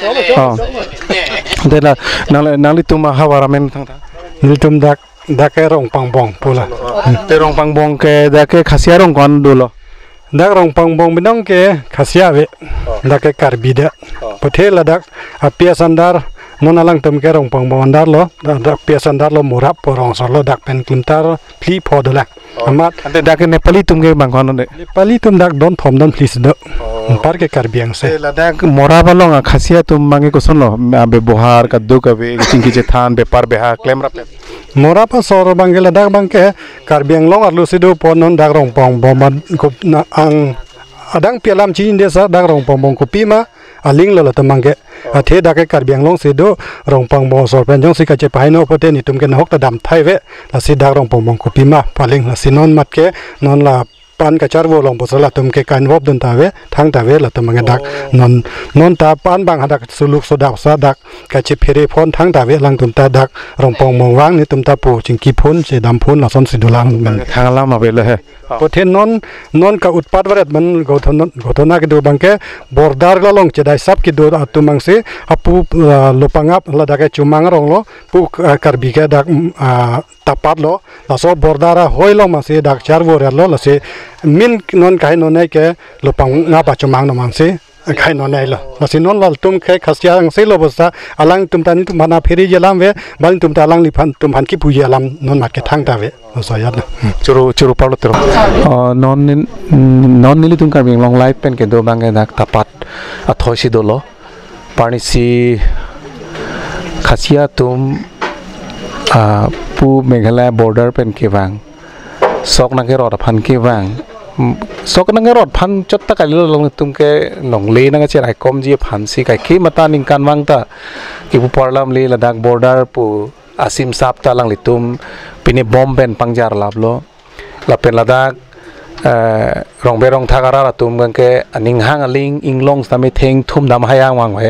De la nang li tuma hawara men thang tha. Ni tum dak ke rong pang bong pula. Te rong pang bong ke da ke khasia rong kon dulo. Dak rong pang bong binong ke khasia ve. Dak ke karbida. Pothela dak apia sandar nona lang tum ke rong pang bong andar lo. Dak apia sandar lo murap porong solo dak pen klimtar pli podola. Amat ante dak Nepali tum ke bang kon de. Nepali tum dak don thom don please do. par ke karbiang se Ladakh mora balong khasia tum mangi ko son lo ব্যবহার kaddu ka be chingki je than bepar beha claim rap mora pa sor bangke Ladakh bangke karbiang long arlu sido ponon dak rong pong bomad ko na ang adang pialam chin desa dak rong pong ko pima aling lo tamangke athe dak karbiang long sido rong pong bo sor pen jong sika che pai no pote ni tum ke nok ta dam thai ve la si dak rong pong ko pima paling la sinon mat ke non la pan kachar wo long bosala tum ke kan wop dun tawe thang tawe la tum dak non ta pan bang hadak suluk sodak sa dak ka che phere phon thang tawe lang tum ta dak rong pong mong wang ni tum ta pu ching ki phun che dam phun la son sidulang men thang la ma be le he pothe non ka utpat waret man gothona ke do bangke bordar la long che dai sap ki do atumang se apu lopangap la dak chumang rong lo pu karbi ke dak tapat lo la so bordara hoilo ma se dak char wo lo la se min non kai non nei ke lopang nga pa chumang no mang se khai non nei lo la se non lal tum ke khasya ang se lo bosa alang tum tani tum bana pheri jelam ve bal tum ta alang li phan tum han ki pu jelam non mat ke thang ta ve so yat na churu paulo tro non nili tum karbing long life pen ke do bangai dak tapat athoi si do lo parni si khasya tum pu Meghalaya border pen ke wang sok na ke rod phan ke wang sok na ke rod phan chot ta kai lo long tum ke long le na che rai kom ji phan si kai ki mata ning kan wang ta ki pu parlam le Ladakh border pu asim sap ta lang litum pini bom pen pangjar lab lo la pen Ladakh rong berong thagara la tum gang ke aning hang aling inglong sami theng thum dam hayang wang we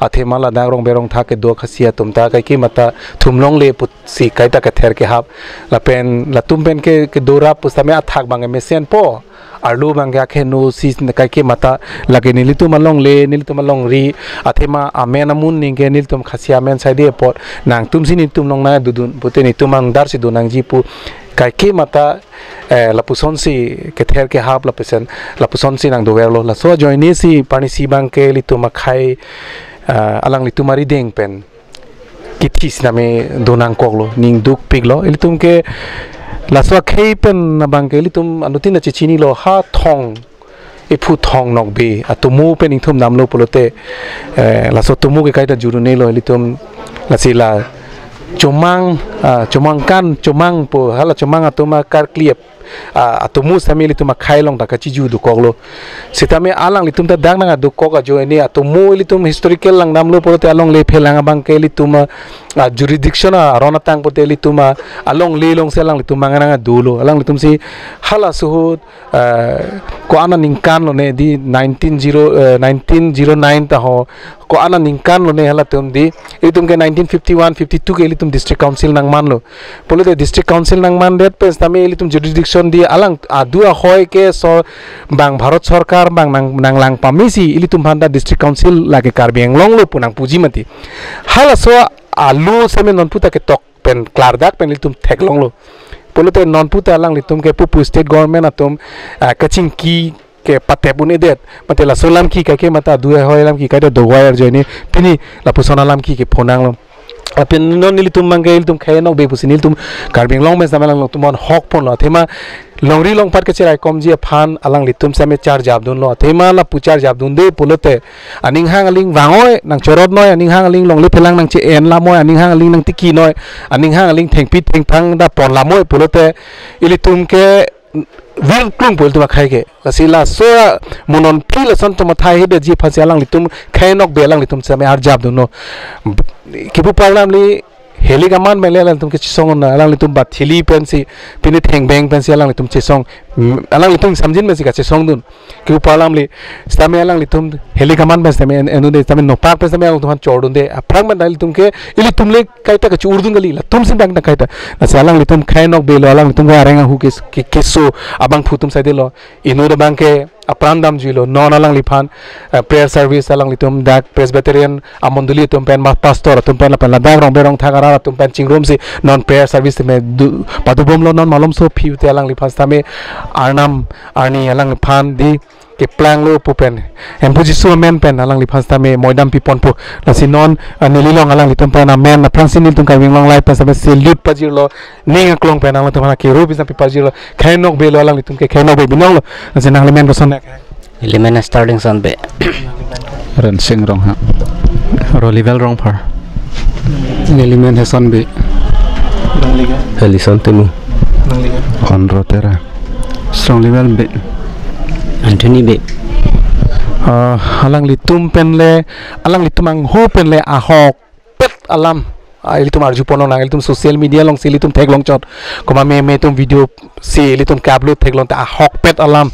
athema Ladakh rong berong tha ke do khasia tum ta kai ki mata thum long le put si kai ta ka ther ke hap la pen la tum pen ke dora pu sami athak bang me sen po arlu bang ya ke no si kai ke mata lage nili tum long le nili tum long ri athema amen amun ning ke nil tum khasia men sai de pot nang tum sin tum long na dudun pute ni tum ang dar si dunang ji pu kai ke mata lapuson si ke ther ke hap lapuson si nang do werlo la so join ni si pani si bang ke litu makhai alang litu mari deng pen kitis name donang koklo ning duk piglo ilitum ke la so khai pen na bang ke litum anutin na chichini lo ha thong e phu thong nok be atumu pen ing thum nam lo polote la so tumu ke kai ta juru ne lo litum la si la Comang kan comang po hala comang atuma kar kliep atumu sami litum khai long ta kachiju du koklo sitame alang litum ta dang na du koka jo ni atumu litum historical lang namlo porote along le phelang bang ke litum jurisdiction arona tang pote litum along le long selang litum mangana dulo alang litum si hala suhut ko ana ningkan lo ne di 1909 ta ho ko ana ningkan lo ne hala tum di litum ke 1951 52 ke litum district council nang man lo polo de district council nang man det pes tame litum jurisdiction di alang adua hoy ke so bang bharat sarkar bang nang lang pamisi litum bhanda district council lage karbiang long lo punang puji mati hala so alu same non puta ke tok pen klardak pen litum thek long lo polo te non puta lang litum ke pupu state government atum kaching ki ke pate pune det mate la solam ki ka ke mata dua hoy lam ki ka do wire joini pini la pusona lam ki ke phonang lo apen non nilitum mangai litum khaino be pusinil tum karbiang long me samalang lo tumon hok pon lo thema longri long par ke cherai komji phan alang litum same char jab dun lo thema la puchar jab dun de pulote aning hang aling wangoi nang chorot noi aning hang aling long le phelang nang che en la moi aning hang aling nang tiki noi aning hang aling thengpi thengphang da pon la moi pulote ilitum ke vil klung pol tu khai ke lasila so monon pil son to mathai he de ji phase alang litum khainok belang litum same ar jab dun no kipu parlam li heli gaman mele alang litum ke song na alang litum bat thili pensi pini theng beng pensi alang litum che song alang litum samjin me si ka che song dun kipu parlam li same alang litum heli gaman me same enu de same no pak pe same alang tuhan chordun de aprang man dal litum ke ili tumle kaita ka urdun gali la tum sin bang na kaita asa alang litum khainok belo alang litum ga arenga hu ke keso abang phutum sai de lo inu de bang ke aprandam jilo non alang liphan prayer service alang litum dak presbyterian amonduli tum pen ma pastor tum pen la pen la dak rong berong thagara tum pen chingrom si non prayer service me padubom lo non malom so phiu te alang liphan tame arnam arni alang liphan di ke plang lo pupen empuji su men pen alang liphan tame moidam pipon pu la sinon nelilong alang litum pen men na pransin litum kai wing long lai pen sabe salute pajir lo ning klong pen alang tum na ke rubi sa pipajir lo khainok belo alang litum ke khainok be binong lo jenang men ko son Element starting son be. Ren sing rong ha. Rolivel rong par. Element Hasan be. Helison temu. On rotera. Strong level be. Anthony be. Alang litum penle, alang litum ang ho penle ahok pet alam. Litum arju pono nang litum social media long si litum tag long chot. Koma me tum video si litum kablo tag long ta ahok pet alam.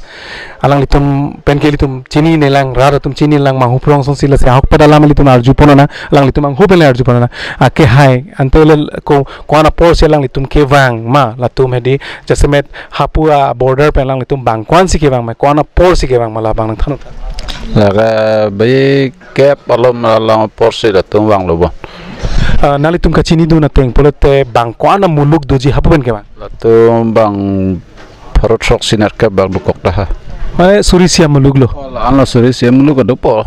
Alang litum pen ke litum chini nelang rara tum chini lang mahu prong song sila si ahok pet alam litum arju pono na. Alang litum ang ho penle arju pono na. Ke hai antole ko ana por se lang litum ke wang ma latum hedi jasemet hapua border pen lang litum bangkwan si ke wang ma ko ana por si ke wang ma la bang nang thanu. Laga bayi kep alom alam porsi latum wang lobo. Nalitum kacini do na teng polote bangkwana muluk doji hapuben ke bang. Latum bang parot sok sinar ke bang dukok dah. Mane surisia muluk lo. Anla surisia muluk ada po.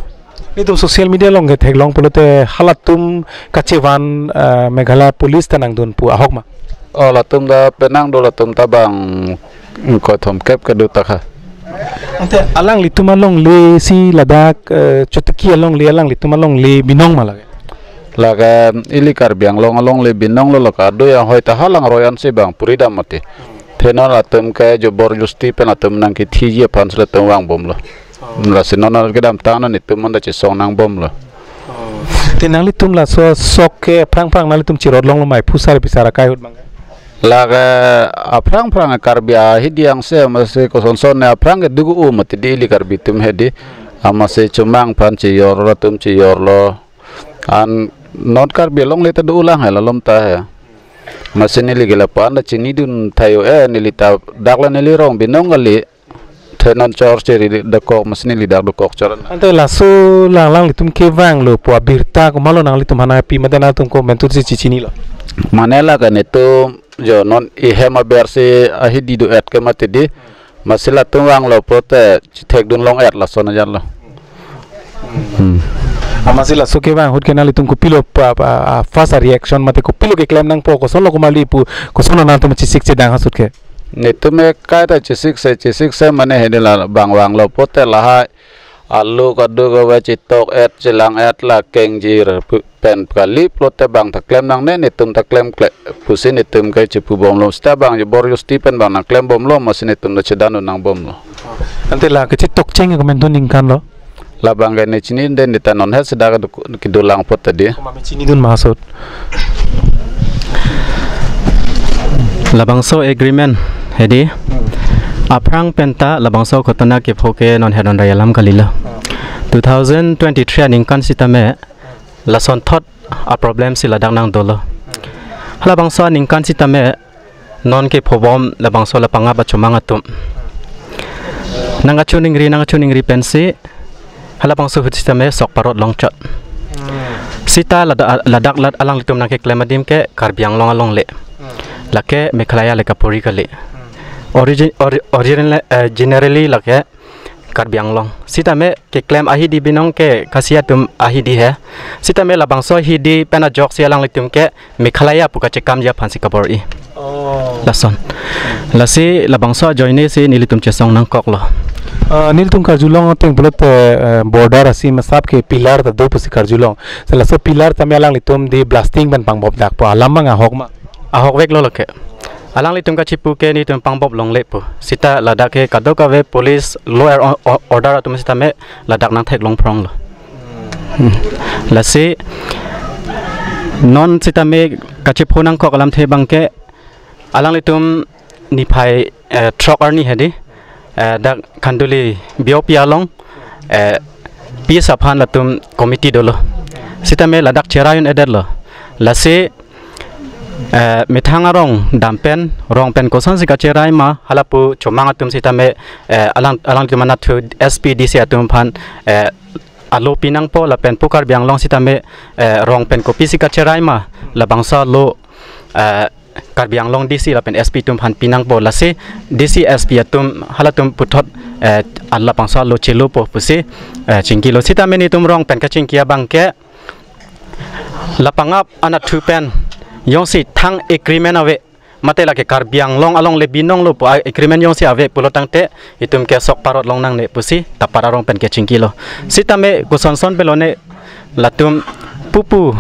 Itu social media long ke tag long polote halatum kacewan Meghalaya police tanang dun pu ahok ma. Oh latum da penang do latum tabang ko thom kep ke do takha. Ante alang litum along le si Ladakh chutki along le alang litum along le binong malage. Laga ili Karbiang long le binong lo laka do yang hoi ta halang royan si bang puri damati. Thena latum ke jobor justi pen latum nang ki thiji pan sle tum wang bom lo. La sinona ke dam tana ni tum manda chi song nang bom lo. Tenang litum la so sok ke prang nang litum chirod long lo mai pusar pisara kai hut bang. Laga aprang Karbia hidiang se masih kosonson ne aprang ke dugu mati di ili Karbitum hedi amase cumang pan ci yor lo tum ci yor lo an not Karbia long leta du ulang hela lom ta ya masih nili gelapan da cini dun tayo nili ta dakla nili rong binong gali tenon chor ceri dekok masih nili dak dekok coran ante la so lang litum ke wang lo po birta ko malo nang litum hana pi madana tum ko mentur si cicini lo manela kan itu jo non ihema bersi ahidi do et ke mati di masila tuang lo prote tek dun long et la sona jan lo masila so ke bang hut ke nali tum ko pilo fast reaction mate ko pilo ke claim nang po ko solo ko mali pu ko sono nang tum sik dang hasut ke ne tume ka ta sik se mane hedela bang wang lo prote la ha alu kadu ko citok et jelang et la keng jir pen kali plote bang ta claim nang ne tum ta claim pusin tum ke cipu bom lo sta bang je bor justi pen bang nang claim bom lo masin tum da cedanu nang bom lo ante la ke citok ceng ko men don kan lo la bang ne cini den ditanon het sedaka kidulang pot tadi ko me cini dun masut labangso agreement hedi aprang penta labangso khotana ke phoke non hedon rayalam kalila 2023 ning kan sitame lason thot a problem si ladang nang dolo labangso ning kan sitame non ke phobom labangso la panga ba chumanga tum nanga chuning ri pensi halabangso hut sitame sok parot long chot sita ladak lat alang litum nang ke klemadim ke Karbiang long along le lake Meghalaya le kapuri kale originally generally lake Karbiang long sita me ke claim ahidi binong ke khasiatum ahidi hai sita me labangso hidi pena jok sialang litum ke Meghalaya puka chekam ja phansi kapori lason lasi labangso joine si nilitum chesong nang koklo nilitum karjulong teng bulot border asi masap ke pilar ta do pusi karjulong sela so pilar ta me alang litum di blasting ban pangbob dak po alam ma hokma ahok vek lo lake alang litum ka chipu ke ni tum pangbob long lepo sita ladak ke kado ka ve police law order atum sita me ladak nang thek long prong lo lasi non sita me ka chipu nang ko kalam the bang ke alang litum ni phai truck arni hedi dak khanduli biopia long pi saphan latum committee dolo sita me ladak cherayon edel lo lasi mithanga rong dampen rong pen kosan sika cherai ma halapu chomanga tum sita me alang tumana thu SPDC atum phan alo pinang po la pen pukar biang long sita me rong pen kopi sika cherai ma la bangsa lo Karbiang long DC la pen SP tum phan pinang po la se DC SP atum halatum puthot alla bangsa lo chelo po pusi chingki lo sita me ni tum rong pen ka chingkia bangke lapangap ana thu pen yong si thang agreement ave mate lagi karbiang long along le binong lo po agreement yong si ave pulo tangte itum ke sok parot long nang ne pusi tapara rong pen ke cingkilo sitame kuson son belone latum pupu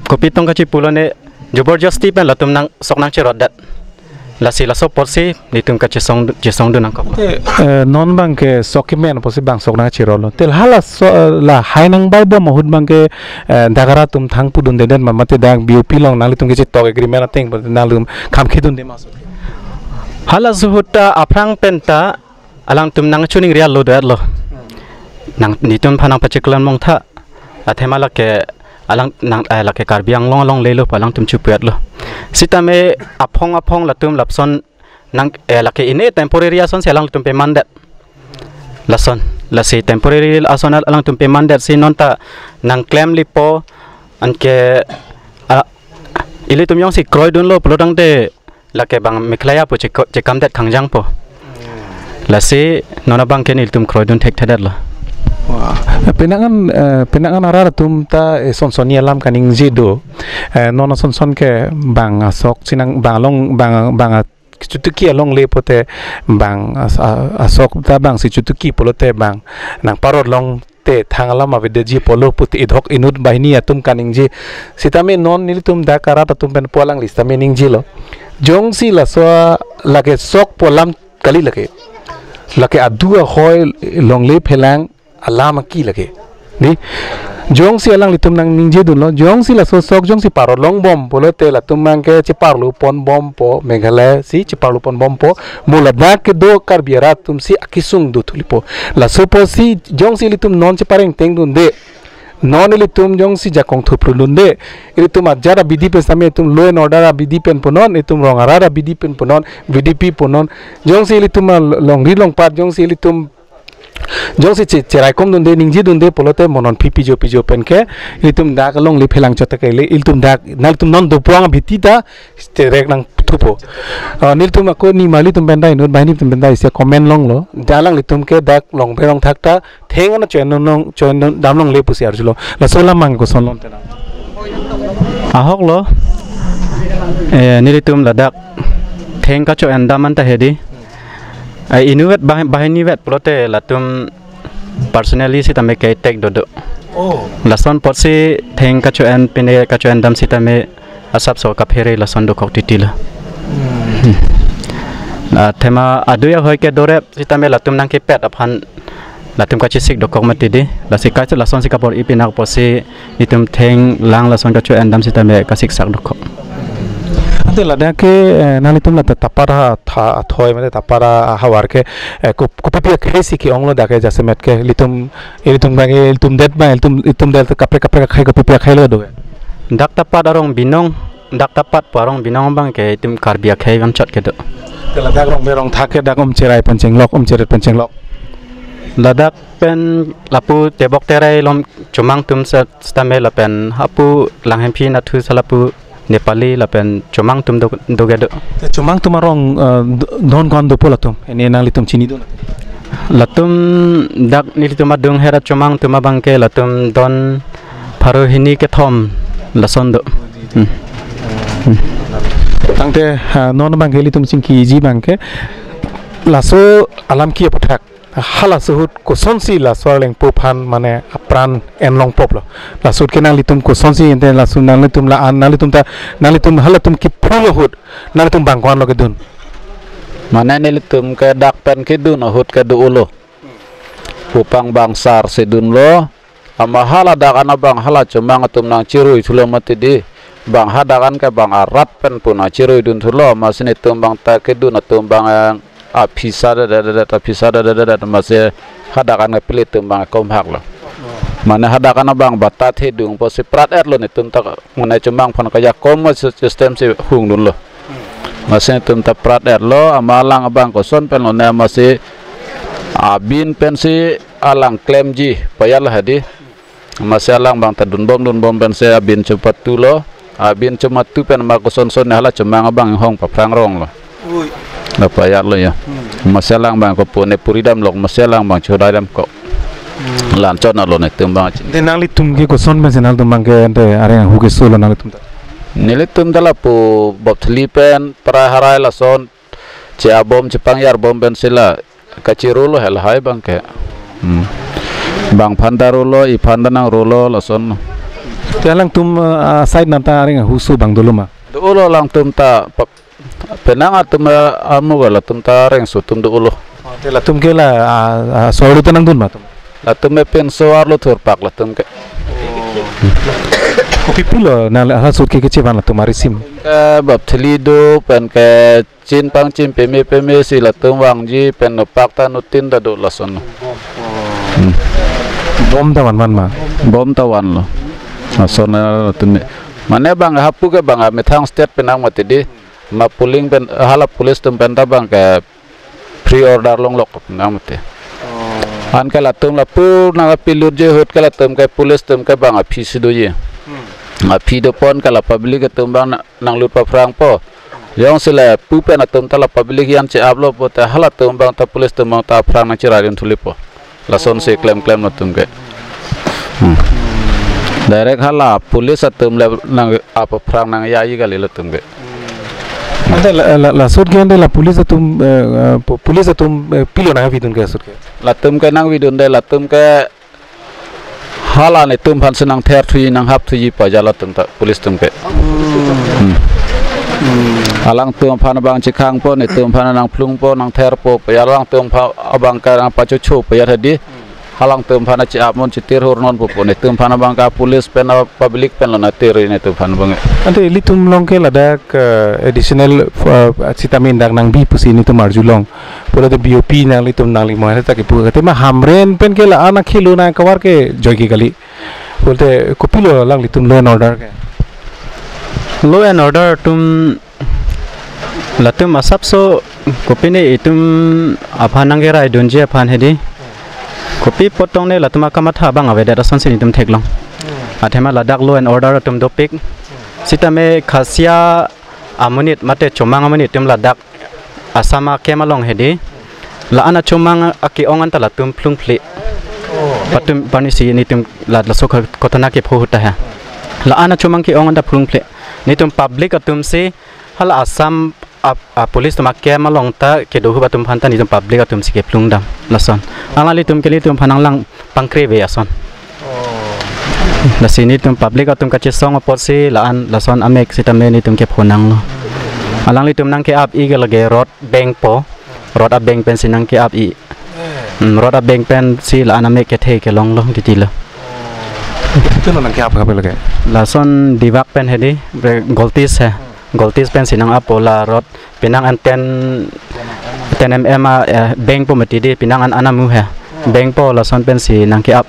kopi tong kaci pulo ne jobor justi pen latum nang sok nang cerodat lasi laso porsi nitum kaci song du nang kok non bang ke sokimen posi bang sok nang cerolo tel hala la hai nang bai bo mohud bang ke dagara tum thang pudun den mamate dang BOP long nang litum ke tok agreement ateng nalum kham khidun de mas hala zuhuta aprang penta alang tum nang chuning real lo der lo nang nitum phanang pachiklan mong tha athema ke alang nang lake karbiang long lelo palang tum chupuat lo sitame apong latum lapson nang lake ine temporary ason selang tum pe mandat lason lasi temporary ason alang tum pe mandat si nonta nang claim lipo anke ile tum yong si kroidun lo plodang de lake bang meklaya po chekam det khangjang po lasi nona bang kenil tum kroidun thek thadat lo penangan arah tum ta sonsonia lam kaning jido nona sonson ke bang asok sinang bang cutuki along le pote bang asok ta bang si cutuki polote bang nang parot long te thangala ma vedeji polo puti idhok inut bahini atum kaning ji sitame non nil tum da kara tum pen polang lista mening ji lo jong si la so lage sok polam kali lake adua hoy long le phelang alama ki lage ni jong si alang litum nang ningje dun lo jong si la so sok jong si paro long bom polo te la tum mang ke ciparlu pon bom po megale si ciparlu pon bom po mula da ke do kar biara tum si akisung du tulipo la so po si jong si litum non cipareng teng dun de non litum jong si jakong thupru dun de litum ajara bidi pe same tum lo en order bidi pen ponon itum rongara bidi pen ponon VDP ponon jong si litum long ri long pat jong si litum jong si cerai kom dunde ningji dunde polote monon pijo pen ke itum dak long li phelang chota ke le iltum dak nal tum non do puang bitita sterek nang thupo nil tum ko ni mali tum bendai not bahini tum bendai se comment long lo dalang litum ke dak long berong thakta thengana choin dam long le pusi arjulo la sola mang ko son lon tena ahok lo nilitum ladak theng ka cho andaman ta hedi inuet bahini vet plote latum personally sitame ke tek dodo lason potsi theng ka chuan pine ka chuan dam sitame asap so ka phere lason do kok titila thema aduya hoy ke dore sitame latum nang ke pet aphan latum ka chisik do kok matidi lasika lason sikapor ipinak posi nitum theng lang lason ka chuan dam sitame ka sik sak do kok ante lada ke nalitum lata tapara tha thoi mate tapara hawar ke kopipia ke si ki onglo da ke jasemet ke litum bange litum det ba litum del kapre khai kopipia khai lo do dak tapat arong binong dak tapat parong binong bang ke itum karbia khai gam chot ke do lada rong berong thake dak cerai penceng lok ladak pen lapu tebok terai lom cumang tum stame lapen hapu langhempi na thu salapu Nepali lapen cumang tum do gedo cumang tum arong don kon do polatum ene nang litum chini do latum dak nilitum adung hera cumang tum bangke latum don paro hini ke thom lason do tangte non bangke litum singki ji bangke laso alam ki pathak hala suhut ko sonsi la swarleng pophan mane apran enlong poplo la sut kenang litum ko sonsi ente la sunan litum la an nalitum ta nalitum halatum ki phulo hut nalitum bangkwan lo kedun mana nilitum ke dak pen kedun hut ke duulo upang bangsar sedun lo ama hala dak ana bang hala cumang tum nang cirui thulo mati di bang hadakan ke bang arat pen puna cirui dun thulo masine tum bang ta kedun tum bang pisada masih hadakan pilih tumbang komhak lo mana hadakan abang batat hidung posi prat lo nih tum tak mengenai cumbang pun kaya kom sistem si hung dun lo masih tum tak prat lo amalang abang koson pen lo nih masih abin pensi alang klaim ji payah lah hadi masih alang bang tadun bom pensi abin cepat tu lo abin cuma tu pen mak koson nih lah cumbang abang hong paprang rong lo apa ya lo ya masalang bang ko pone puridam lok masalang bang chodai dam ko lancon lo ne tumbang de nang litum ge ko son mesenal tumbang ge ante are hu ge solo nang litum nilitum dala pu bob tlipen para harai la son cia bom cipang yar bom ben sila kacirulo hel hai bangke bang pandarulo i pandanang rulo la son Tialang tum side nanta ring husu bang dulu ma. Dulo lang tum ta penang atum amu gala tum ta ring su tum dulo. Tela tum ke la soru tenang dun ma tum. La tum me pen soar lo tur pak la tum ke. Kopi pulo na la sut ke kecevan la tum arisim. Bab thelido pen ke chin pang chin peme si la tum wangji pen no pak ta nutin da do la son. Bom tawan man ma. Bom tawan lo. Asona tum mana bang hapu ke bang metang state penang mati di ma puling pen halap polis tum pen bang ke pre order long lok penang mati an ke latum lapu na pilur je hot ke latum ke polis tum ke bang api sido ye api do pon ke la public ke tum bang nang lut pa frang po yang sila pu pen atum ta la public yan che ablo po ta halatum bang ta polis tum bang ta frang na cirarin tulipo lason se claim latum ke direct hala polis atum le nang apa perang nang yai kali letum ke ande la sut ke ande la polis atum pilo na vidun ke sut ke latum ke nang vidun de latum ke hala ne tum phan senang ther thui nang hap thui pa jala tum ta polis tum ke alang tum phan bang chikhang po ne tum phan nang plung po nang ther po pa alang tum pha abang ka nang pa chu chu pa ya thadi halang tum phana ci amon ci tir hor non popo ne tum phana bangka police pen public pen lona tir ne tum phana bang ante litum long ke ladak additional citamin dak nang bi pusi ni tum arjulong pura de bop nang litum nang li mohe ta ke pu te ma hamren pen ke la ana khilu na kawar ke jogi gali bolte kopilo lang litum law and order ke law and order tum latum asap so kopine itum aphanang ge rai donje aphan hedi kopi potong ne latuma kamatha bang ave da son sin tum theklong athema ladak law and order tum dopik sitame khasia amunit mate chomang amunit tum ladak asama kemalong hedi la ana chomang aki ongan ta latum plung phle patum panisi ni tum la sok kotana ke phuta ha la ana chomang ki ongan da plung phle ni tum public atum se hala asam police tuma kema long ta ke do huba tum phanta ni tum public atum sike plung dam lason angali tum keli tum phanang lang pangkre ve ason la sini tum public atum ka che song opot si la an lason amek sitame ni tum ke phonang lo alang li tum nang ke ap i ge lage rod bank po rod a bank pen sinang ke ap i rod a bank pen si la an amek ke the ke long lo ti lo tu nang ke ap ka lage lason divak pen hedi goltis hai goltis pen sinang apola rot pinang anten mm bank po mati di pinang an anamu ha bank po la son pen sinang ki up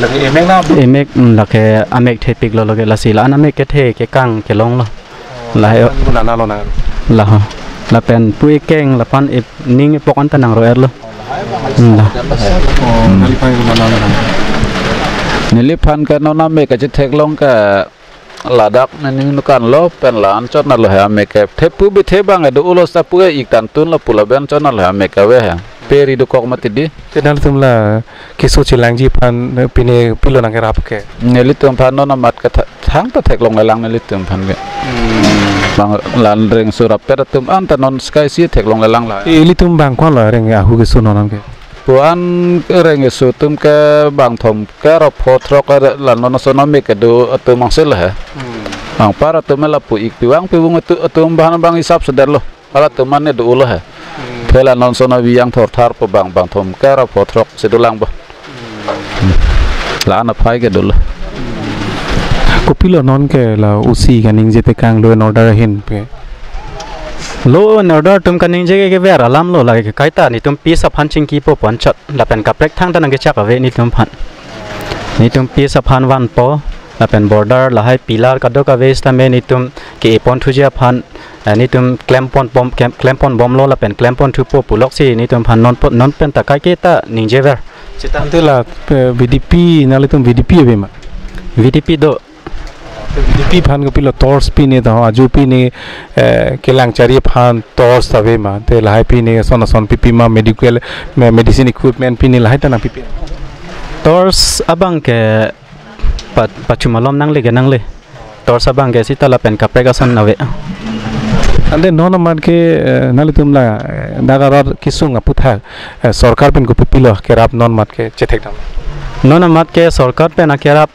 lagi emek na emek la ke amek the pik lo lo ke la si la anamek ke the ke kang ke long lo la na lo na la ho la pen pui keng la pan ning pok an tanang ro er lo la nilipan ka nona me ka che thek long ka ladak nani nukan lo pen lan chot na lo ha me ke thepu bi the bang do ulo sa pu ik tan tun la pula ben chot na lo ha me ka we ha peri do kok mati di tenal tum la ke so chilang ji pan pine pilo nang rap ke neli tum pan nona mat ka thang ta thek long lang neli tum pan ke bang lan reng surap per tum an ta non sky si thek long lang la ili tum bang kwa la reng a hu ke so non ke puan reng su tum ke bang thom ke ro photrok la non so no me ke do tum mang sel ha bang para tum la pu ik piwang piwung tum ban bang isap sedar lo ala tum man ne do lo ha phela non so na wiang thor thar po bang thom ke ro photrok sedulang ba la na phai ke do lo kopilo non ke la usi ganing jete kang lo en order hin pe law and order tum kaning jege ke ver alam lo lage kaita ni tum piece of punching ki po pon chat la pen kaprek thang tanang ke chak ave ni tum phan ni tum piece of phan wan po la pen border la hai pilar ka do ka waste ta me ni tum ke pon thujia phan ni tum clampon bom lo la pen clampon thu po pulok si ni tum phan non pen ta kai ke ta ning je ver chitan te la vdp na le tum vdp ave ma vdp do vdp phan ko pilo tors pi ne da aju pi ne kelang chari phan tors tave ma te lai pi ne son pp ma medical medicine equipment pi ne lai ta na pp tors abang ke pachumalom nang le sektor sabang ke sita la pen kapregason nawe ande non mat ke nalitum la dagarar kisung aputha sarkar pen ko pipilo kerap non mat ke chethek dam non mat ke sarkar pen akerap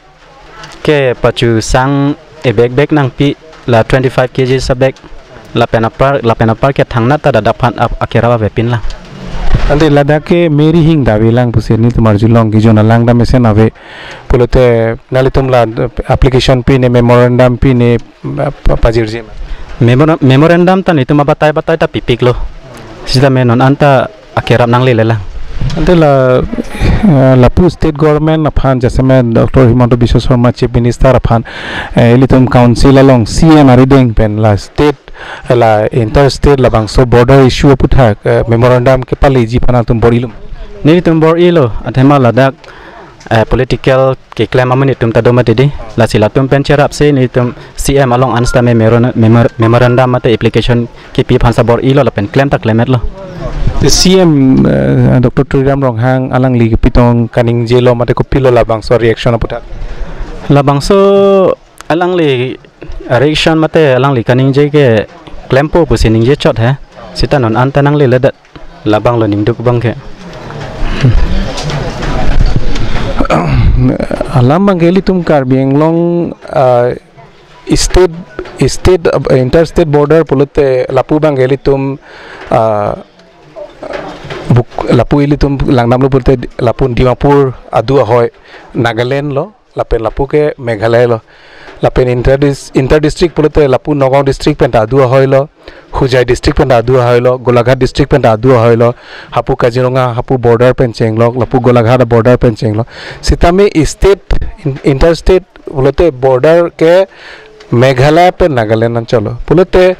ke pachu sang e beg nang pi la 25 kg sabek la pen apar ke thangna ta dapan akeraba vepin la ande ladakh ke meri hing dawilang puseni tumar julong ki jona langda mesen ave pulote nalitum la application pi ne memorandum pi ne pajirji memorandum ta nitum batai ta pipik lo sida menon anta akerap nang le la ante la Lapu state government aphan jasame Dr. Himanta Biswa Sharma chief minister aphan elitum council along CM arideng pen la state la interstate la bangso border issue aputha memorandum ke pali ji phana tum borilum ni tum borilo athema ladak political ke claim amani tum tadoma dedi la silatum pen cherap se ni tum CM along ansta memorandum mate application ke pi phansa borilo la pen claim ta claimet lo the CM Dr. Triram Ronghang alang li pitong kaning jelo mate ko pilo labang so reaction aputa labangso alang li reaction mate alang li kaning je ke claim po pusining je chot ha sita non antanang le ledat labang lo ning duk bang ke alam bangeli tum Karbi Anglong state interstate border pulote lapu bangeli tum lapu ili tum langnam lo pulote lapun Dimapur adu ahoy Nagaland lo lapen lapu ke Meghalaya lo lapen inter-district pulote lapu Nagaon district pen adu ahoy lo Hujai district pen adu ahoy lo Golaghat district pen adu ahoy lo hapu Kaziranga hapu border pen chenglok lapu Golaghat border pen chenglo sitame state interstate pulote border ke Meghalaya pen Nagaland ancholo pulote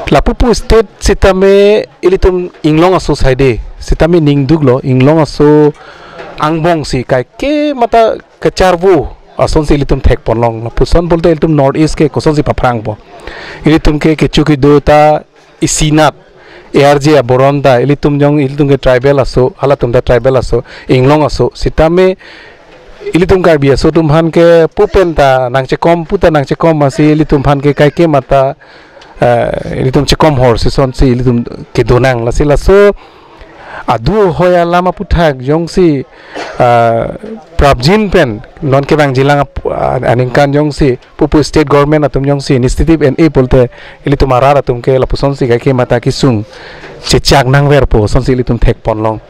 Lapupu state sitame ilitum inglong aso saide sitame ningduglo inglong aso angbong si kai ke mata kecharvu ason si ilitum thek ponlong lapuson bolte ilitum north east ke koson si paprang po ilitum ke kechuki dota isinat ARJ aboronda ilitum ke tribal aso halatum da tribal aso inglong aso sitame ilitum Karbi aso tumhan ke pupenta nangche kom puta nangche kom masi ilitum han ke kai ke mata ilitum chikom hor sison si ilitum ke donang la sila so adu hoya lama puthak jongsi prabjin pen non ke bang jilang aningkan jongsi pupu state government atum jongsi initiative and bolte ilitum arara tum ke la puson si ke mata kisung chechak nang ver po son si ilitum thek ponlong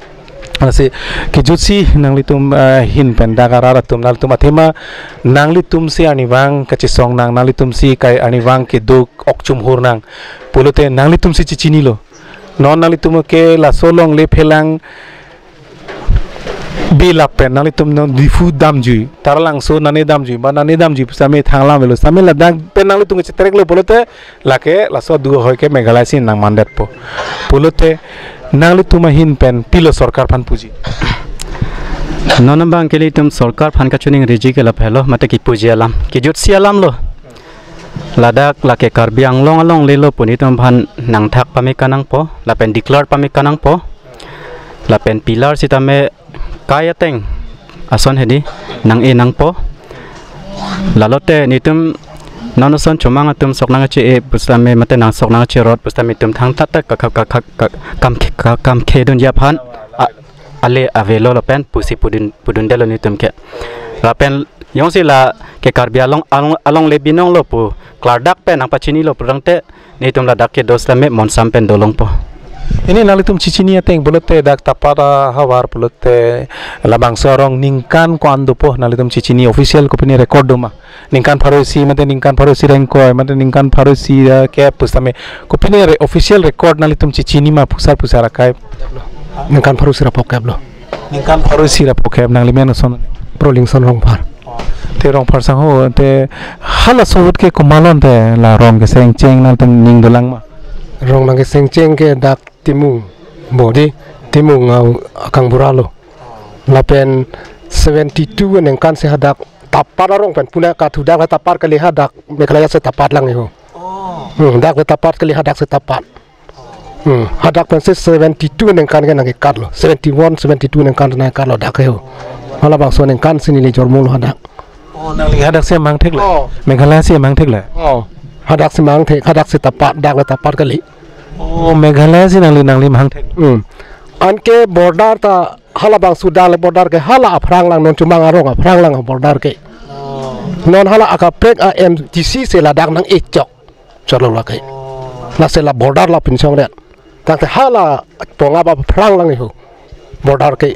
asi kijutsi nanglitum hin pendagara tum nalitum athema nanglitum si aniwang kachisong nang nanglitum si kai aniwang ke duk okchum hurnang pulote nanglitum si chichini lo non nanglitum ke la solong le phelang bilapen nanglitum no difu damjui tarlang so nane damjui ba nane damjui same thangla melo same la dag pen nanglitum ke terek lo pulote lake la so du hoy ke Meghalaya sin nang mandat po pulote nangli tumahin pen pilo sarkar phan puji nonambang keli tum sarkar phan ka chuning riji ke la phelo mate ki puji alam ki jutsi alam lo ladak lake Karbi Anglong along lelo punitum phan nang thak pami kanang po la pen declare pami kanang po la pen pilar sitame kayateng ason hedi nang e nang po lalote nitum nanoson chumang atum soknang che busame mate nang soknang che rot busame tum thang tat kam khedun japhan ale avelo la pen pusi pudun delo ni tum ke la pen yongsi la ke Karbi along le binong lo pu klardak pen ang pachini lo prangte ni tum la dak ke dostame monsam pen dolong po ini nalitum chichini ateng bulote dak tapara hawar bulote labang sorong ningkan ko ando po nalitum chichini official ko pini record doma ningkan pharosi mate ningkan pharosi rank ko mate ningkan pharosi ke pustame ko pini official record nalitum chichini ma pusar kai ningkan pharosi ra pokablo ningkan pharosi ra pokab nangli son proling son rong phar te rong phar sang ho te hala sobut ke komalon te la rong ke seng cheng nalitum ning dolang ma rong nang ke seng cheng ke dak timung bodi timung akang buralo lapen 72 neng kan se hadak tapar rong pen puna ka thudak la tapar kali hadak Meghalaya se tapat lang ho dak la tapat kali hadak se tapat hadak pen se 72 neng kan nang ke kat lo 71 72 neng kan dak ho hala bang so neng kan sini le jormul hadak nang li hadak se mang thek le Meghalaya se mang thek le hadak se mang thek hadak se tapat dak la tapat kali Meghalaya se nang li mang thek anke border ta hala bang Sudan le border ke hala aprang lang non cumang arong aprang lang border ke non hala aka prek MGC se la dak nang echok chalo la ke la se la border la pinsong le tak te hala ponga ba aprang lang ho border ke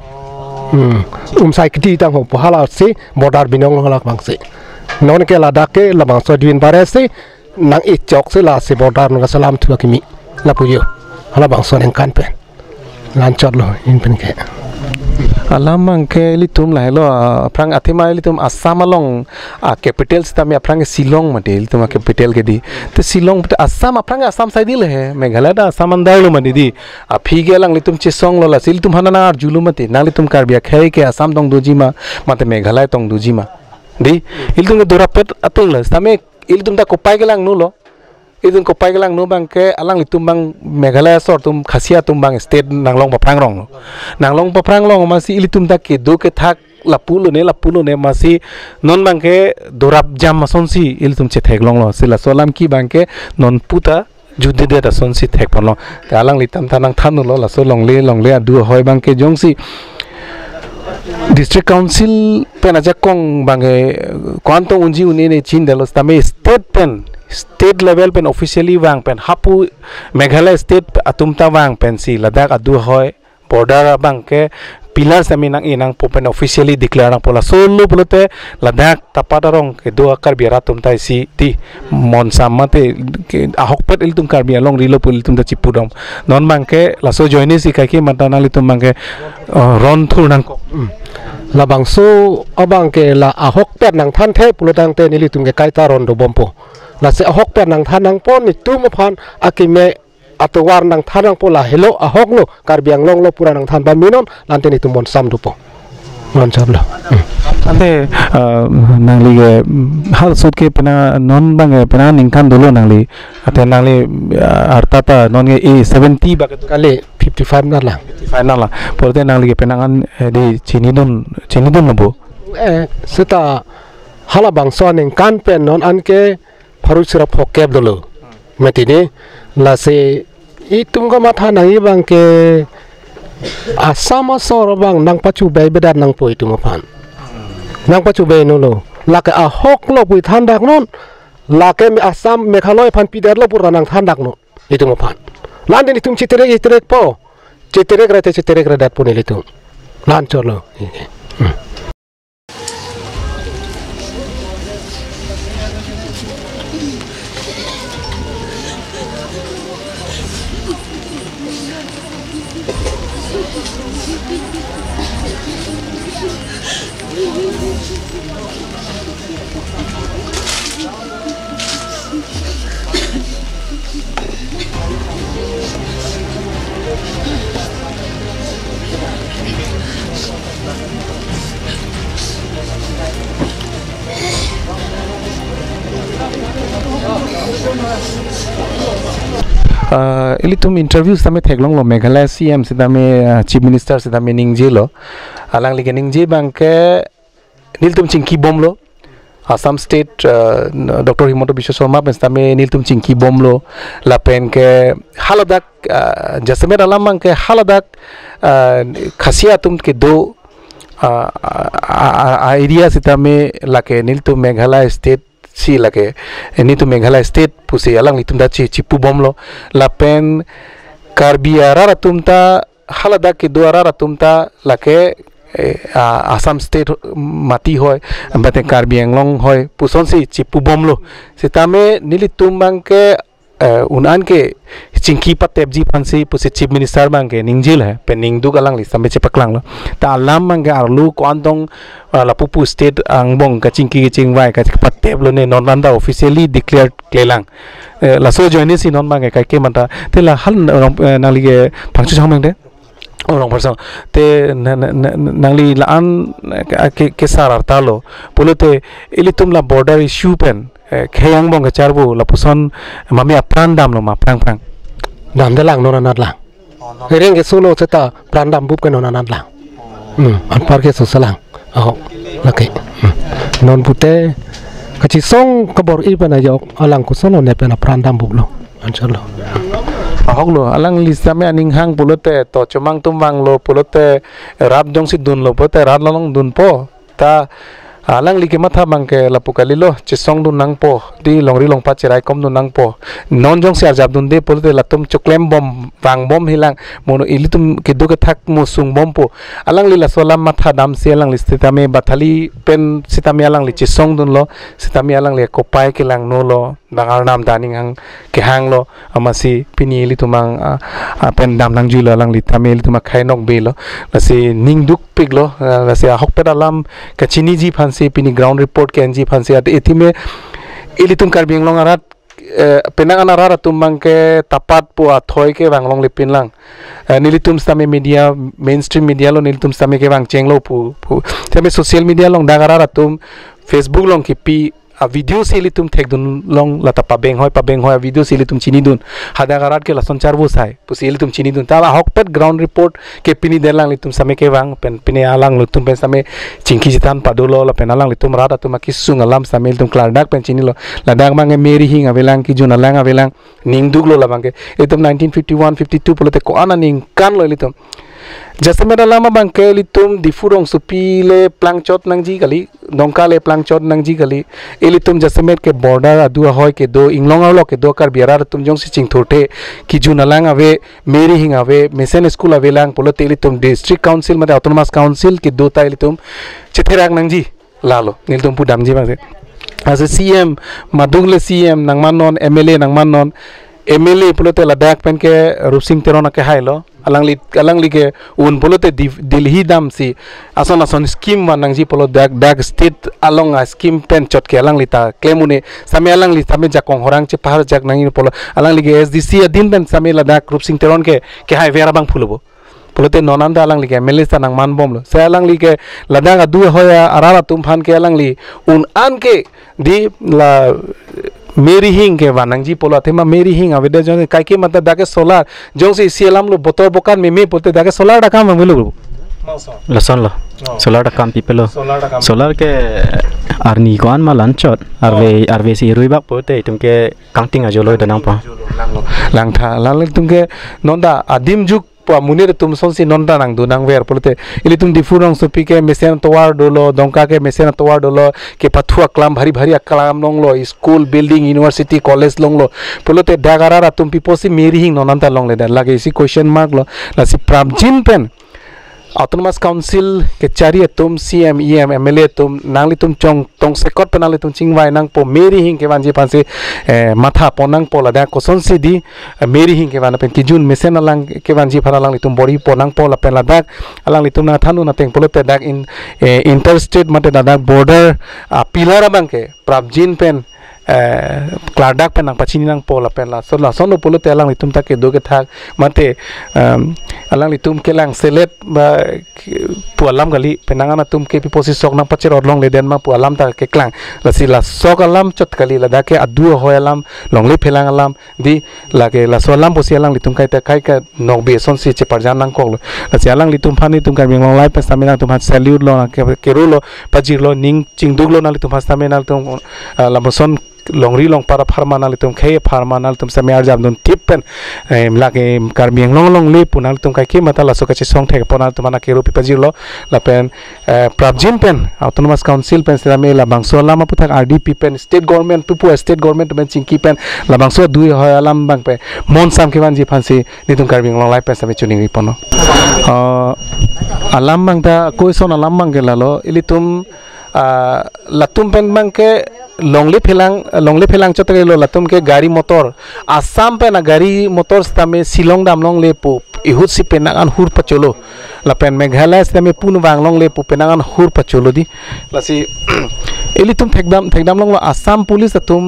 sai kiti tang ho hala se border binong hala bang se non ke la dak ke la bang so dwin bare se nang echok se la se border nang salam thua kimi la puyo hala bang so nang kan pen lancar lo in pen ke alam ke litum la hello aprang athima litum Assam along capital stami aprang Shillong mate litum capital ke di te Shillong Assam aprang Assam sai dil he Meghalaya da Assam andai lo mani di phige lang litum chisong lo la sil tum hanana ar julu mate na litum karbia khai ke Assam tong doji ma mate Meghalaya tong doji ma di iltum dorapet atul la stami iltum da kopai ke lang nu lo idun ko pai gelang no bang ke alang litum bang Meghalaya sor tum khasia tum bang state nanglong paprang rong nanglong paprang long masi ilitum ta ke do ke thak lapulo ne masi non bang ke dorap jam masonsi ilitum che thek long lo sila solam ki bang ke non puta judde de da sonsi thek pon lo te alang litam tanang thanu lo la so long le adu hoi bang ke jongsi district council pen aja kong bang ke kwanto unji une ne chin delos tame state level pen officially wang pen hapu Meghalaya state atumta wang pen si Ladakh adu hoy border bang ke pillars ami nang inang pen officially declare nang pola solo pulote Ladakh tapadarong ke do akar biara tumta si ti monsamate ahok pet iltum kar bi along rilo pul tum ta chipudom non bang ke laso join si kai ki matana litum bang ke ron thur nang ko labang so abang ke la ahok pet nang than the pulotang te nili tum ke kaita ron do bompo la se ahok pet nang than nang pon ni tu ma phan akime atwar nang than nang pola hello ahok lo karbiang long lo pura nang than ba minon lante ni tum bon sam dupo non sablo ante nangli ge hal sut ke pena non bang pena ningkan dolo nangli ate nangli artata non ge e 70 ba kali 55 na la 55 na la porte nangli ge penangan de chini don no bo seta hala bang so ning kan pen non anke pharu sira phokep dolo metini la se I tum ga matha nang I bang ke asama sor bang nang pachu bei bedat nang poi tum phan nang pachu bei no lo la ke a hok lo pui than dak non la ke mi Assam Meghalaya phan pidar lo pura nang than dak no itum phan lan den itum chitere po chitere dat po ni litum lan cholo Ilitum interview same theklong lo Meghalaya CM sidame chief minister sidame ningje lo alang lige ningje bangke niltum chingki bom lo Assam state Dr. Himanta Biswa Sarma penstame niltum chingki bom lo lapen ke haladak jasamer alam bangke haladak khasia tum ke do area sidame lake niltum Meghalaya state si lake ini tu Meghalaya state pusi alang litum da chipu bom lo lapen karbiara ratumta halada ke duara ratumta lake Assam state mati hoy ambate karbiang long hoy puson si chipu bom lo sitame nilitum bangke unan ke chingki patebji phansi pusi chief minister bangke ningjil hai pening du galang li sambe chepaklang lo ta alam bangke arlu kwantong la pupu state angbong ka chingki chingwai ka pateb lo ne non randa officially declared klelang la so join si non bangke kai ke manta te la hal nali ge phangchu chamang de orang person te nangli laan ke sarar talo polote ilitum la border issue pen khayang bong ka charbo la puson mami apran dam lo ma prang dam de lang nona nat lang reng ke solo cheta pran dam bup ke nona nat lang an par ke so salang laki non pute kaci song kabor i pena yok alang ko sono ne pena prandam buglo anchalo ahok lo alang listame aning hang pulote to chomang tumwang lo pulote rap jong si dun lo pulote rat long dun po ta alang like matha bangke lapukali lo chisong dun nang po di longri long pa chirai kom dun nang po non jong si arjab dun de pulote latum choklem bom wang bom hilang mono ilitum kidu ke thak musung bom po alang lila solam matha dam si alang listame bathali pen sitame alang li chisong dun lo sitame alang le kopai ke lang no lo dangar nam daning hang ke hang lo amasi pini litumang pen dam nang jula alang litame lituma khainok be lo lasi ningduk pig lo lasi hok pedalam kachini ji phansi pini ground report ke nji phansi at etime ilitum karbing long arat penangan arara tumang ke tapat pu athoi ke wanglong lipin lang nilitum stame media mainstream media lo nilitum stame ke wang chenglo pu tame social media long dagara tum Facebook long ki pi video se litum thek dun long lata pabeng hoi video se litum chini dun hada garat ke lason char bu sai pusi litum chini dun ta hokpet ground report ke pini delang litum same ke wang pen pini alang litum pen same chingki jitan padulo la pen alang litum rada tu makisung alam same litum klardak pen chini lo ladak mange meri hing avelang ki jun alang avelang ningdug lo la bange etum 1951 52 pulote ko ana ning kan lo litum jasa mera lama bangke litum difurong supile plangchot nangji kali dongkale plangchot nangji kali elitum jasa mer ke border adu hoy ke do inglong lo ke do kar biara tum jong si chingthorte ki junalang ave meri hing ave mesen school ave lang polo telitum district council mate autonomous council ke do ta elitum chetherak nangji lalo niltum pu damji bangse as a CM madungle CM nangmanon MLA nangmanon MLA pulote ladak pen ke rupsing terona ke hailo alang li ke un pulote Delhi dam si ason scheme manang ji polo dag state along a scheme pen chot ke alang li ta klemune same alang li same jakong horang che pahar jak nangi polo alang li ke SDC adin pen same ladak rupsing teron ke hai vera bang phulobo pulote nonanda alang li ke MLA sa nang man bom lo sa alang li ke ladak adu hoya arara tumfan ke alang li un an ke di la मेरी हिंग के वानंगजी पोला थे मेरी हिंग अवेदे जो काय के मतलब दाके सोलार जो से सीएलएम लो बोतल बोकान में पोते दाके सोलार डका में मिलो लसन लो सोलार डका पीपलो सोलार के आरनी गोन मा लंचोट आरवे सी रुइबा पोते तुमके काउंटिंग अजोलो दनाम पा लांगथा लांग तुमके नोंदा आदिम जुग munir tum sonsi nonda nang du nang ver polte ili tum difurong sopi ke mesen towar dolo dongka ke mesen towar dolo ke pathua klam bhari aklam long lo school building university college long lo polte dagara tum piposi meri hing nonanta long le lage isi question mark lo la si prabjin pen autonomous council ke chari tum CM EM MLA tum nangli tum chong tong sekot penali tum chingwai nang po meri hing ke wanji pansi matha ponang pola da koson si di meri hing ke wan pen kijun mesen alang ke wanji pharalang litum bori ponang pola pen ladak alang litum na thanu na teng polote dak in interstate mate dadak border pilar abang ke prabjin pen klardak pen nang pachini nang pola pen la sono polote alang litum ta ke do ke thak mate alang litum ke lang selet ba pualam gali penangana tum ke piposi sok nang pacher orlong leden ma pualam ta ke klang la sila sok alam chot kali la da ke adu hoyalam longle phelang alam di la ke la solam posi alang litum kai ta kai ka nok be son si che parjan nang kok la si alang litum phani tum ka ming long lai pa stamina tum hat salute lo ke rulo pajir lo ning chingdug lo na litum stamina tum la boson longri long para farmanal tum khe farmanal tum samyar jam dun tipen lage karmieng long le punal tum kai ke mata la soka che song thek ponal tum ana ke rupi pajirlo la pen prabjin pen autonomous council pen same la bangso lama puthak RDP pen state government pupu state government pen chingki pen la bangso dui hoy alam bang pe mon sam ke banji phansi nitum karmieng long lai pen same chuning ripono alam bang ta koi son alam bang ke lalo ilitum latum pen bang ke longli phelang chotre lo latum ke gari motor asam pe na gari motor stame silong dam long le pu ihut si penangan hur pacholo la pen meghalaya stame pun wang long le pu penangan hur pacholo di la si eli tum thekdam long asam police atum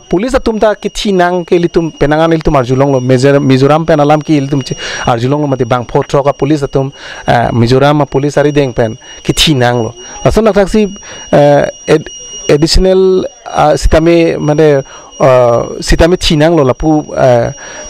police तुम ता किथि नांग के लितुम पेनांगान लितुम आरजुलोंग लो मिजोराम पेनालाम की लितुम आरजुलोंग मते बांग फोट्रो का पुलिस तुम मिजोराम पुलिस आरी देंग पेन किथि नांग लो लसन नक्सी एडिशनल सितामे माने सितामे थिनांग लो लापु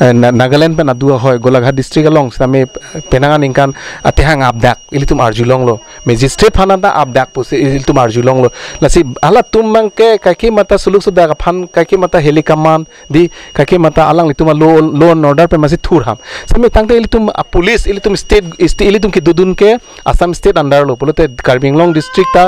नागालैंड पे नादुआ होय गोलाघाट डिस्ट्रिक्ट अलोंग सितामे पेनांगान इंकान अतेहांग आपदाक इलितुम आरजुलोंग लो magistrate phana da abdak puse il tum arjulong lo lasi ala tum mang ke kaki mata suluk suda ka phan kaki mata helikaman di kaki mata alang lituma law and order pe masi thurham sami tangte il tum police il tum state il tum ki dudun ke Assam state under lo polote Karbing Long district ta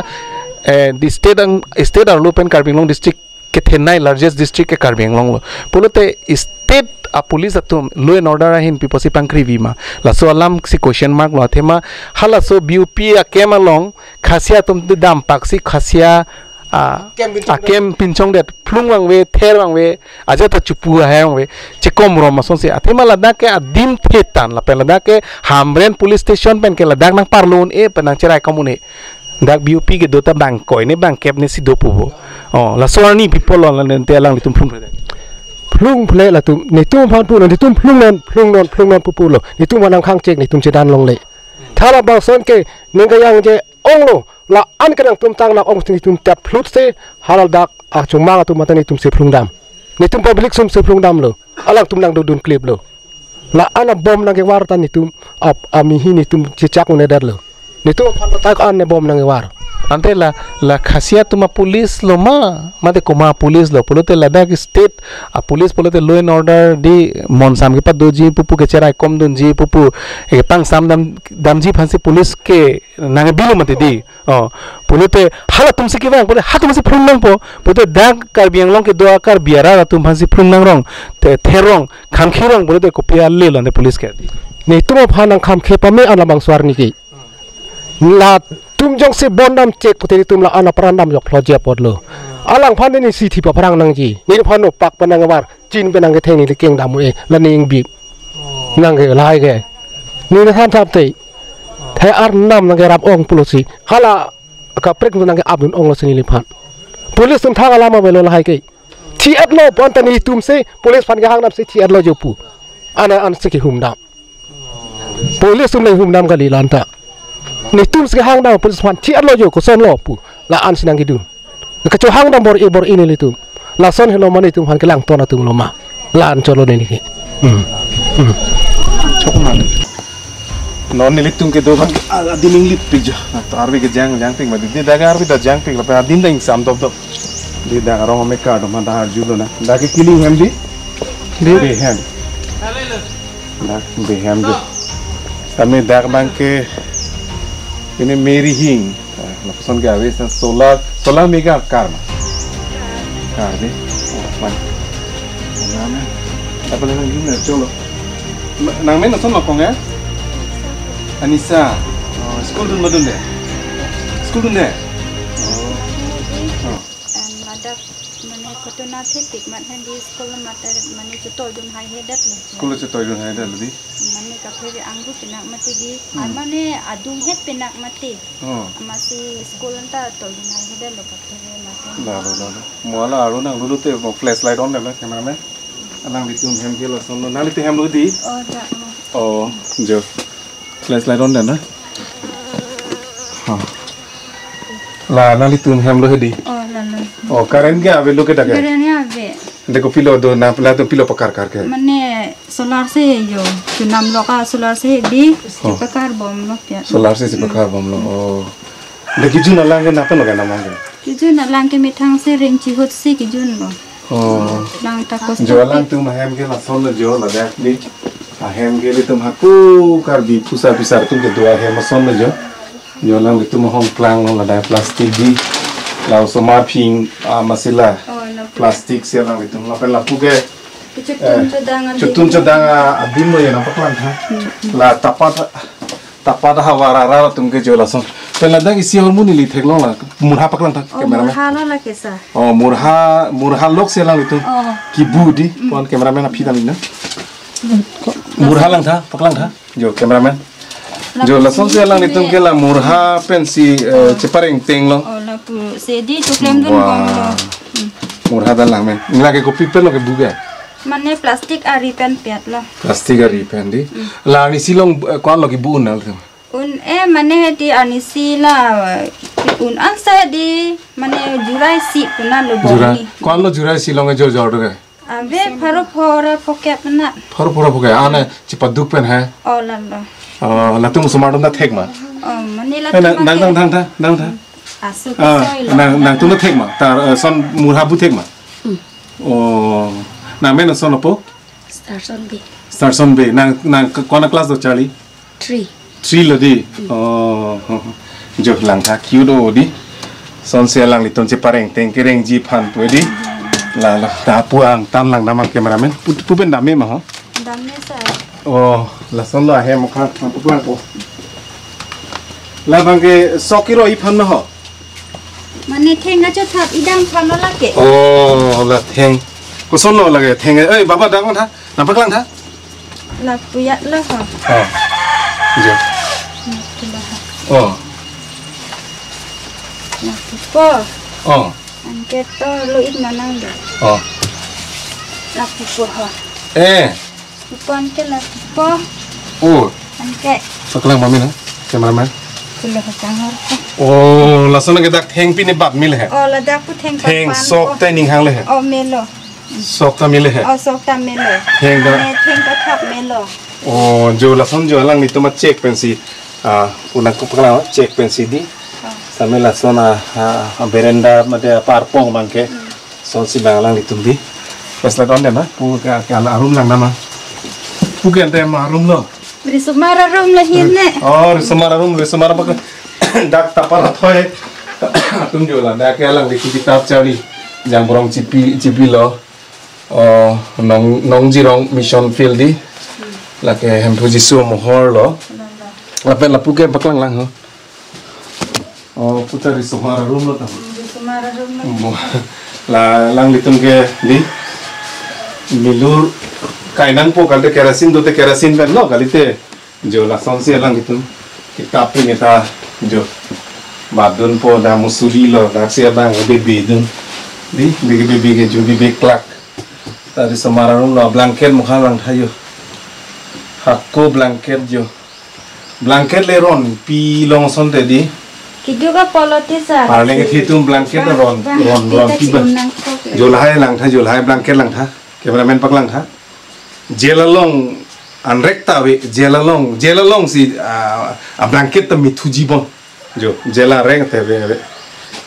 the state ar lo pen Karbing Long district ke thenai largest district ke Karbing Long lo polote state a police atum law and order hin people si pangkri vima la so alam si question mark lo thema hala so bup a kem along khasia tum dam pak si khasia a kem pinchong det plung wang we ther wang we aja ta chupu ha wang we chekom rom mason se athema ladak ke adim thetan la pela dak ke hamren police station pen ke ladak nang parlon e penang cherai komune dak bup ke dota bank koi ne bank kep ne si do pubo oh la so ni people la te lang litum plung plung ple la tum ni tum phan pu ni tum plung non pu lo ni tum wanang khang chek ni tum chedan long le thala ba son ke ninga yang je ong lo la an kadang tum tang la ong tum tap flut se halal dak a chuma tum mata ni tum se plung dam ni tum public sum se plung dam lo alang tum nang dun clip lo la ana bom nang ke war tan ni tum ap ami hi ni tum chechak ne dar lo ni tum phan ta an ne bom nang ke war ante la khasiat tuma police lo mate koma police lo polote ladak state a police polote law and order di monsam ke padoji pupu ke cherai kom donji pupu e pang sam damji phansi police ke nang bilu mate di polote hala tumse ke bang polote hatum se phung nang po polote dak Karbiang Long ke doa kar biara tum phansi phung nang rong te therong khamkhirong polote kopia le lo ne police ke ni tum phanang khamkhe pame ana bang swar ni ki la tum jong se bondam cek puteri tum la ana parandam yok loje podlo alang phan ni si thi pa parang nang ji ni phan no pak panang war chin penang ke theng ni keng dam e la ning bi nang ke lai ke ni na than thap te the ar nam nang ke rap ong pulosi hala ka prek nang ke abun ong lo sini li phan police tum thang ala ma belo lai ke thi at lo pon tani tum se police phan ga hang nam se thi at lo jo pu ana an se ki hum dam police tum le hum dam ka li lan ta ni tum se hang dam police phan thi at lo jo ko son lo pu la an sinang ki dun ka cho hang dam bor ini li tum la son hello mani tum phan ke lang to na tum lo ma la an cholo ni ki chokman non ni litung ke do bang adining lit pija arbi ke jang ping ma di daga arbi da jang ping la pa din da ing sam top top di daga ro me ka do ma da julo na da ke killing hem di be hem da be hem di tame dag bang ke ini meri hing la person ke ave solar mega karma de man name apa lagi ni cholo nang men son ma kong ya Anissa, school dun madun deh. School dun deh. Madak mana koto nanti tik mat handi sekolah mata mana cetol dun hai hedat lah. Sekolah cetol dun hai hedat lebih. Mana kafir anggu penak mati di. Mana adung het penak mati. Masih sekolah entah tol dun hai hedat lo kafir mati. Dah. Muala aru nang dulu tu flashlight on dah kamera man. Alang ditum hem ke lo sono. Nali tu hem lu di. Oh dah. Oh, jo. Slide on dan na. La nali tun hem lo hedi. Oh la. Oh karen ke ave lo ke daga. Karen ya ave. Dekho pilo do na pala to pilo pakar ke. Mane solar se yo. Chunam lo ka solar se di pakar bom lo pya. Solar se pakar bom lo. Oh. Dekhi jun alang ke napa lo ka namang ke. Kijun alang ke mitang se ring chihut se kijun lo. Oh. Lang takos. Jo alang tu mahem ke la son jo la dak ni. Ahem geli tum haku karbi pusar pisar tum ke dua hem son le jo lang le tum hong klang la da plastik di la somar ping masila plastik se lang le tum la pen la puge chutun chadang adim lo ya na paklan tha la tapat hawara ra tum ke jo la son pen la da isi hormoni li thek lo la murha paklan tha camera murha la ke sa murha lok se lang le tum ki budi pon cameraman aphidan ni na murha lang tha paklang tha jo cameraman jo lason se lang nitung ke la murha pensi cepareng teng lo la pu se di chuklem dun bom lo murha dan lang men ngla ke kopi pen lo ke buga mane plastik ari pen piat lo plastik ari pen di la ni silong kwan lo ki bu na mane di anisi la an sa di mane jurai si puna lo boni kwan lo jurai silong e jo jor ke Abe paro pora poket na. Paro poket ana cepat duk pen hai. Oh la. La tum sumadum da thek ma. Man Mani lah nang Asuk nang tu tek ma tar son murhabu tek ma oh nang men son apa Star son B nang kona kelas do Charlie 3 lo di oh jo lang tha cute do di son se lang liton che pareng teng kereng ji phan tu di la ta puang tam lang nama cameraman pu ben dame ma ho dame sa oh la son lo he mo kha pu puang po la bang ke sokiro I phan ma ho Mani theng aja thap idang phan lo lake oh la theng ko son lo lage theng ơi baba dang tha na pak lang tha la puyat la ha oh jo oh la po oh angke to lo it manang de oh la po ha pon ke la po oh angke pak lang mami na cameraman kulo ka changhar oh la son ke dak theng pi ne bat mil hai oh la dak pu theng theng sok tai ning hang le hai oh melo sok ta mil hai oh sok ta melo theng da theng ka thap melo oh jo la son jo lang ni to ma check pensi unang ko pakala check pensi di sampai la son berenda made parpong bangke son si bang lang ditumbi pas la don na pu ka ala arum lang nama pu ke ante ma arum lo Risumara rum lah hine. Oh, risumara pak dak tapar thoy tum jo la dak lang di kitab chali jang borong cipi lo oh nong jirong mission field di la ke hem puji su mohor lo la pe la pu ke paklang lang ho oh puta risumara rum lo ta Risumara rum la lang litum ke di milur kainang po kalte kerasin dote kerasin ben lo kalite jo la sonsi lang gitu kitab ini ta jo badun po da musuli lo da sia bang bebe dun di bebe ke jo bebe klak tadi semaran lo blanket mukha lang thayo hakko blanket jo blanket le ron pi long son te di kiduga polotisa parle ke hitum blanket ron pi ba jo lahai lang tha jo lahai blanket lang tha cameraman pak lang tha jelalong anrekta we jelalong si a blanket ta mithu jibon jo jela reng te we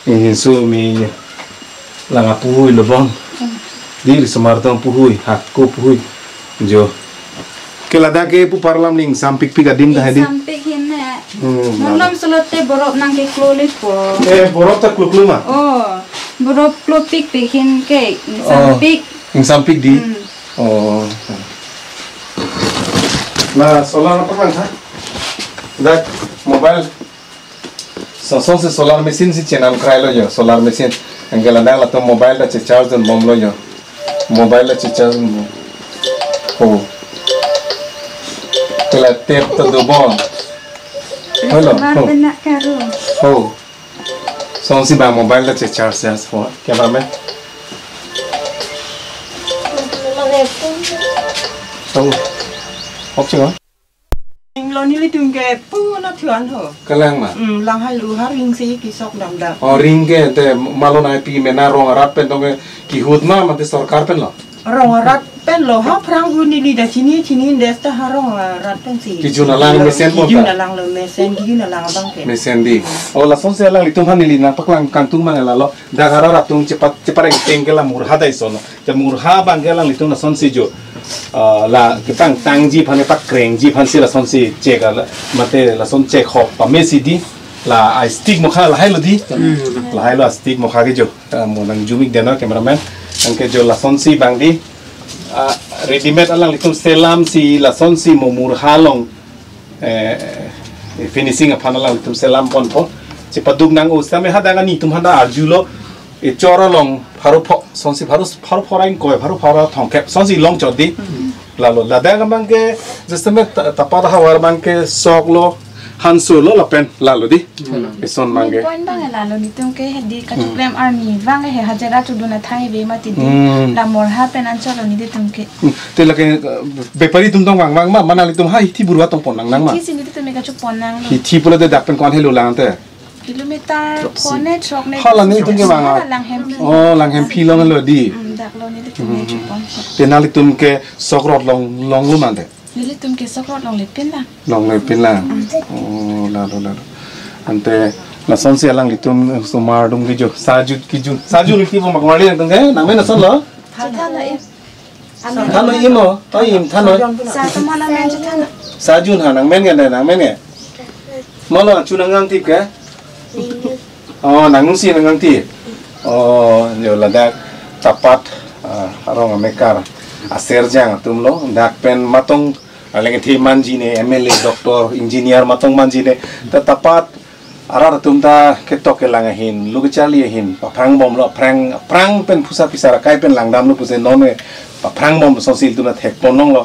in su mi langa puhui lobon dir samartang puhui hakko puhui jo kelada ke pu parlam ning sampik pi gadim da hedi sampik hine monom solote borop nang ke kloli po borop ta kluklu ma oh borop klopik pikin ke sampik di oh nah solar apa kan tha dak mobile son se solar machine si channel krai lo yo solar machine angela na la to mobile da charge don bom lo yo mobile da charge oh kala tep to do bon hello oh son si ba mobile da charge as for cameraman oh học chưa? Lo ni li tung ke pu na thuan ho. Kalang ma. Lang hai lu har ring si ki sok dam da. Oh ring ke te malon ai pi mena rong arat pen tong ki hut ma mate sarkar pen lo. Rong arat pen lo ha prang hu ni li da chini des ta ha rong arat pen si. Ki juna lang mesen po ta. Ki juna lang lo mesen ki juna lang bang ke. Mesen di. Oh la son se lang litung han li na paklang kantung ma la lo. Da gara ratung cepat engela murha dai sono. Te murha bang gelang litung na son si jo. La kita tangji pan pak krengji pan si la son si cek mate la son cek hop pa mesi di la I stick mukha la hai lo di la hai lo stick mukha ke jo mo nang jumik dena cameraman angke jo la son si bang di ready made alang litum selam si la son si mo murha long finishing apan alang litum selam pon po cepat dug nang usame hada ngani tum hada arjulo chora long pharu pho sonsi pharu phorain koi pharu phara thongkep sonsi long chodi lalo lada bang ke justame tapara hawar bang ke soklo hansu lo lapen lalo di son mangi point bang lalo ni tum ke di kachuklem army bang he hajara chuduna thai be mati di la mor ha pen an chalo ni di tum ke te lake bepari tum tong bang ma manali tum hai thi burwa tong pon nang ma thi sin di tum ka chu pon nang thi pula de dak pen kon helu lang te kilometer phone trok ne hala ni tum ke bang oh lang hem phi long lo di dak lo ni di tum chu pon penali tum ke sokrot long lu mande Lili tum ke sokrot long le pin la long le pin la oh la ante la son se lang litum sumar dum gijo saju liti bo magwali nang ke nang men son lo thano imo to im thano saju ha nang men nge malo chu nang ngang tip ke nang si nang ngang tip yo la dak tapat arong mekar aser jang tumlo dak pen matong aleng thi manji ne MLA doctor engineer matong manji ne tapat arar tumta ketok kelangahin lugachali hin prang bom lo prang pen pusa pisara kai pen langdam lo puse nome prang bom sosil tuna thek ponong lo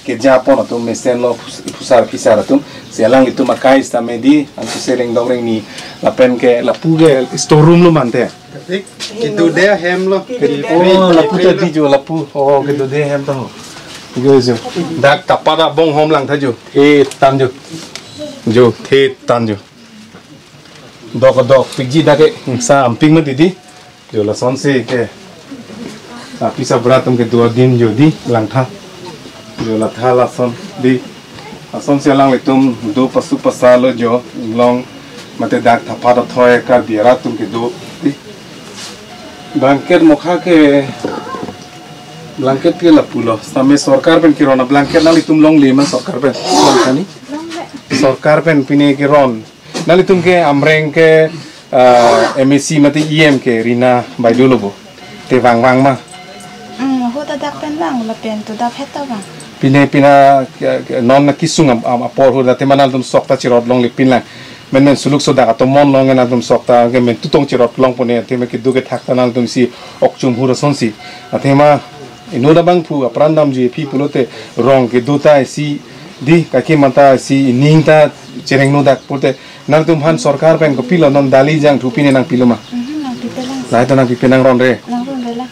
ke japon tum mesen lo pusar pisara tum selang itu makai stamedi antu sereng dongring ni la pen ke la puge storeroom lo mante Kitu dia hem lo. La puta di jo la pu kitu dia hem to Guys, dak tapada bong hom lang thajo tan jo the tan jo dok pigi dake sa amping ma didi jo la son se ke pisa bratum ke 2 din jo di lang tha jo la tha la son di son se lang letum do pasu pasalo jo long mate dak tapada thoy ka biara tum ke do di bangket mokha ke blanket ke lapulo same sarkar pen kirona blanket nali tum long lima sarkar pen kani sarkar pen pine ke ron nali tum ke amreng ke MSc mati EM ke rina baidulobo te wang ma ho ta dak pen lang la pen to dak heta ba pina non na kisung apor ho da te manal tum sokta chirot long li pin lang men suluk so da to mon long na tum sokta ke men tutong chirot long pone te me ke duge thak tanal tum si okchum hura sonsi atema inoda bang pu aprandam ji pi pulote rong ke duta si di kaki mata si ningta chereng no dak pulte nang tum han sarkar pen ko pilo non dali jang thu pine nang piloma lai ta nang pipenang ron re la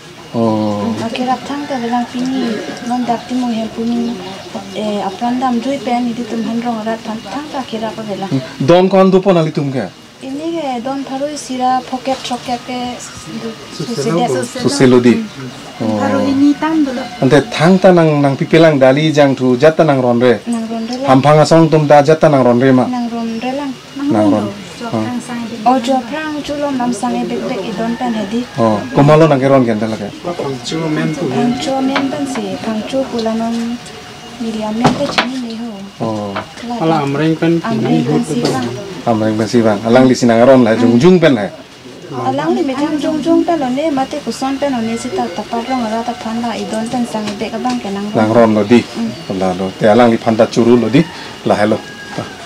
akirap thang ta lang pini non dak ti mo hem puni aprandam dui pen idi tum han rong rat thang ta kirap vela don kon du pon ali tum ke ini ke don tharu sira pocket choket ke suselodi Haru ini tam dulu. Ante thang ta nang pipelang dali jang thu jatta nang ron re. Hampang asong tum da jatta nang ron re ma. Nang ron re lang. Nang ron. Jo prang chulom nam sange bek idon pen hedi. Komalo nang ron gen dalake. Chu men tu. Chu men pen si pangchu pulanon miliam men te chini ni ho. Ala amreng pen amreng pen si bang. Amreng pen si bang. Alang li sinang ron la jung pen la. Alang ni metang jung pen lo ne mate kuson pen lo ne sita taparong ara ta phanda idon pen sange bek abang kenang. Nang ron lo di. La lo te alang li phanda churu lo di la hello.